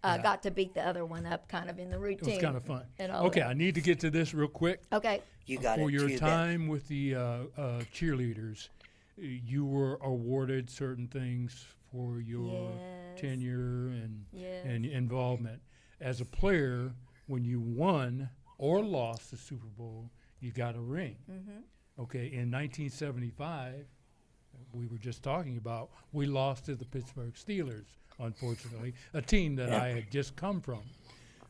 got to beat the other one up, kind of in the It routine. was kind of fun. and all Okay, that. I need to get to this real quick. Okay. You got For it. your You bet. time with the cheerleaders, you were awarded certain things for your Yes. tenure and Yes. involvement. As a player, when you won or lost the Super Bowl, you got a ring. Mm-hmm. Okay, in 1975, we were just talking about, we lost to the Pittsburgh Steelers, unfortunately, a team that I had just come from.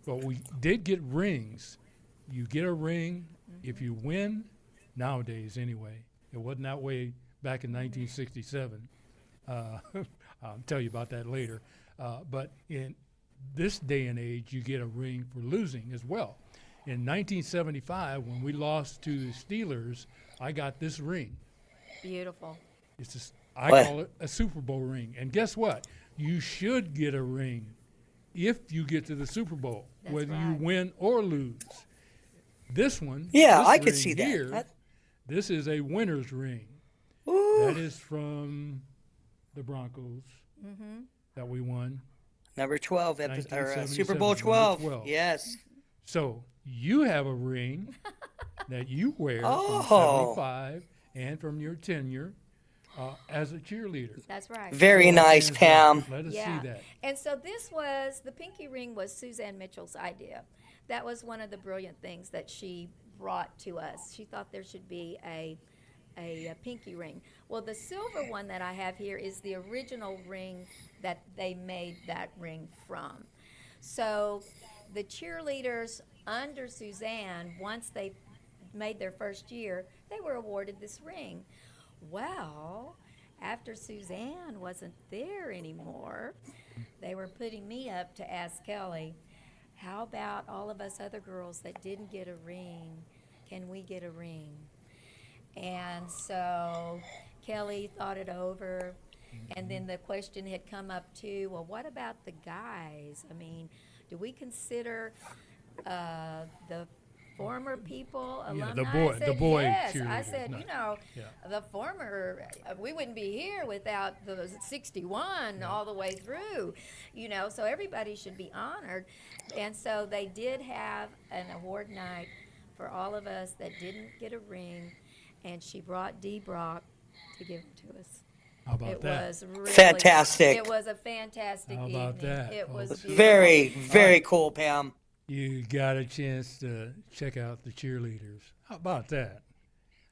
But we did get rings. You get a ring if you win, nowadays anyway. It wasn't that way back in 1967. I'll tell you about that later. But in this day and age, you get a ring for losing as well. In 1975, when we lost to the Steelers, I got this ring. Beautiful. It's just, I What? call it a Super Bowl ring. And guess what? You should get a ring if you get to the Super Bowl, That's whether you right. win or lose. This one, Yeah, this I could ring see that. here, this is a winner's ring. Ooh. That is from the Broncos that we won. Number 12, Super 1977, Bowl number 12. 12. Yes. So you have a ring that you wear Oh. from 75 and from your tenure as a cheerleader. That's right. Very So nice, fans, Pam. Let us Yeah. see that. And so the pinky ring was Suzanne Mitchell's idea. That was one of the brilliant things that she brought to us. She thought there should be a pinky ring. Well, the silver one that I have here is the original ring that they made that ring from. So the cheerleaders under Suzanne, once they made their first year, they were awarded this ring. Well, after Suzanne wasn't there anymore, they were putting me up to ask Kelly, how about all of us other girls that didn't get a ring? Can we get a ring? And so Kelly thought it over, and then the question had come up too, well, what about the guys? I mean, do we consider the former people alumni? the boy- I said, the boy yes. I cheerleaders, said, not- yeah. the former, we wouldn't be here without the 61 all the way through, so everybody should be honored. And so they did have an award night for all of us that didn't get a ring, and she brought Dee Brock to give it to us. How about It that? was really Fantastic. It was a fantastic How evening. about that? It was Oh. beautiful. Very, very cool, Pam. You got a chance to check out the cheerleaders. How about that?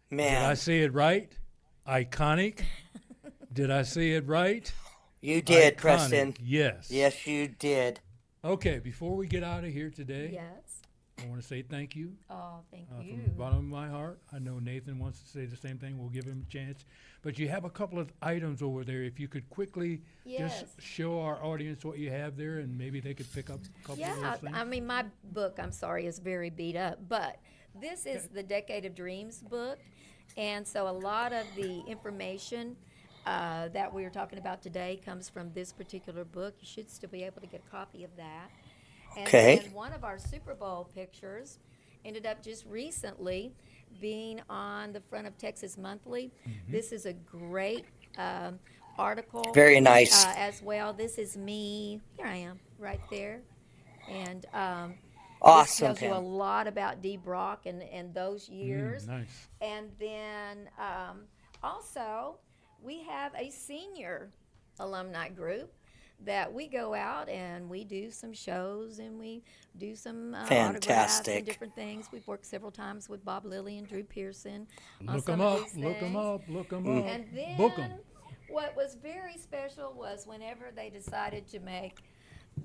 Did I Man, say it right? Iconic? Did I say it right? you did, Iconic. Preston. Yes. Yes, you did. Okay, before we get out of here today, Yes. I want to say thank you Oh, thank from you. the bottom of my heart. I know Nathan wants to say the same thing. We'll give him a chance. But you have a couple of items over there. If you could quickly Yes. just show our audience what you have there, and maybe they could pick up a couple of Yeah, those things. I mean, my book, I'm sorry, is very beat up, but this is the Decade of Dreams book, and so a lot of the information that we were talking about today comes from this particular book. You should still be able to get a copy of that. And Okay. then one of our Super Bowl pictures ended up just recently being on the front of Texas Monthly. This is a great article. Very nice. As well. This is me. There I am, right there. And this Awesome, tells you a Pam. lot about Dee Brock and those years. Nice. And then also, we have a senior alumni group that we go out and we do some shows and we do some autographs Fantastic. and different things. We've worked several times with Bob Lilly and Drew Pearson on Look some them of up. these Look them things. up. Look them up. And then Book them. what was very special was whenever they decided to make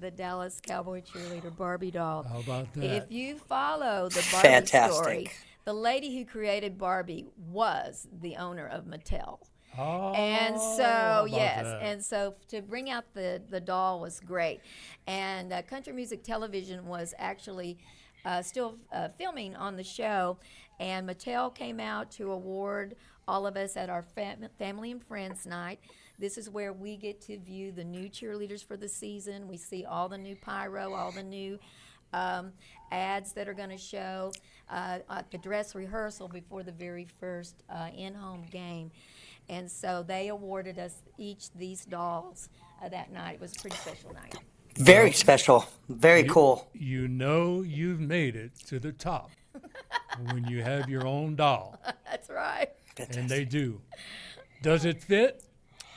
the Dallas Cowboy Cheerleader Barbie doll. How about that? If you follow the Barbie Fantastic. story, the lady who created Barbie was the owner of Mattel. Oh, And how so, about yes, that? and so to bring out the doll was great. And Country Music Television was actually still filming on the show, and Mattel came out to award all of us at our Family and Friends night. This is where we get to view the new cheerleaders for the season. We see all the new pyro, all the new ads that are going to show at the dress rehearsal before the very first in-home game. And so they awarded us each these dolls that night. It was a pretty special night. Very special. Very cool. You know you've made it to the top when you have your own doll, That's right. and they do. Does it fit?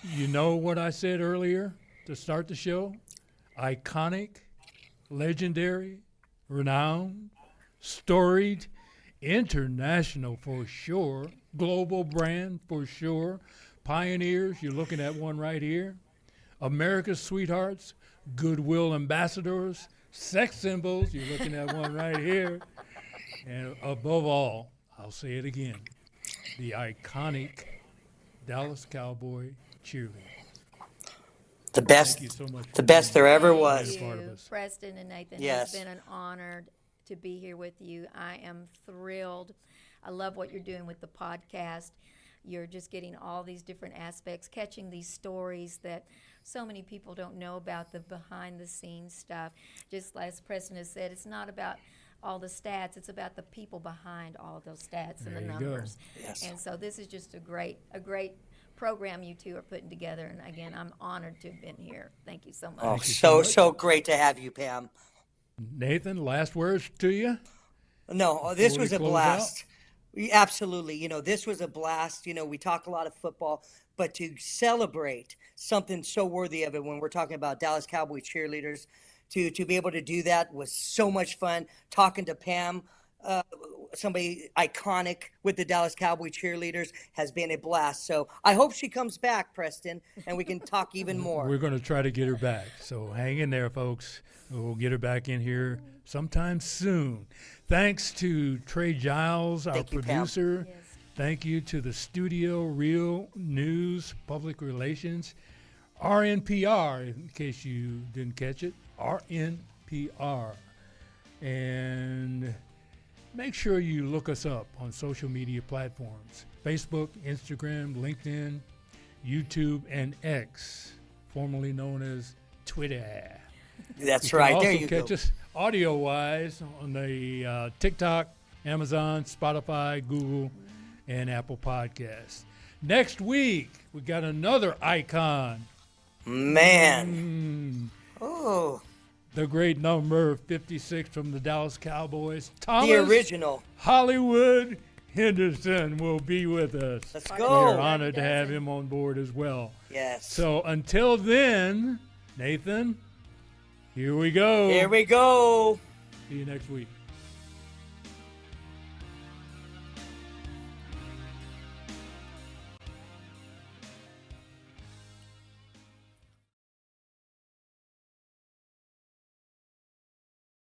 You know what I said earlier to start the show? Iconic, legendary, renowned, storied, international for sure, global brand for sure, pioneers, you're looking at one right here, America's sweethearts, goodwill ambassadors, sex symbols, you're looking at one right here, and above all, I'll say it again, the iconic Dallas Cowboy Cheerleader. The best. Thank you so much. The best there ever Thank was. Being a part of you, us. Preston and Nathan. Yes. It's been an honor to be here with you. I am thrilled. I love what you're doing with the podcast. You're just getting all these different aspects, catching these stories that so many people don't know about, the behind-the-scenes stuff. Just as Preston has said, it's not about all the stats. It's about the people behind all of those stats and There the you go. numbers. Yes. And so this is just a great program you two are putting together. And again, I'm honored to have been here. Thank you so much. Oh, you so so much. great to have you, Pam. Nathan, last words to you? No, this Before we was a close blast. Absolutely. This was a blast. We talk a lot of football, but to celebrate something so worthy of it when we're talking about Dallas Cowboys cheerleaders, to be able to do that was so much fun. Talking to Pam, somebody iconic with the Dallas Cowboys cheerleaders, has been a blast. So I hope she comes back, Preston, and we can talk even more. We're going to try to get her back. So hang in there, folks. We'll get her back in here sometime soon. Thanks to Trey Giles, our Thank you, Pam. producer. Yes. Thank you to the studio, Real News Public Relations, RNPR, in case you didn't catch it, RNPR. And make sure you look us up on social media platforms, Facebook, Instagram, LinkedIn, YouTube, and X, formerly known as Twitter. That's You right. can There also you catch go. us audio-wise on the TikTok, Amazon, Spotify, Google, and Apple Podcasts. Next week, we got another icon, Man. Oh, the great number 56 from the Dallas Cowboys, Thomas the original. Hollywood Henderson will be with us. Let's We go. are honored to have him on board as well. Yes. So until then, Nathan, here we go. Here we go. See you next week.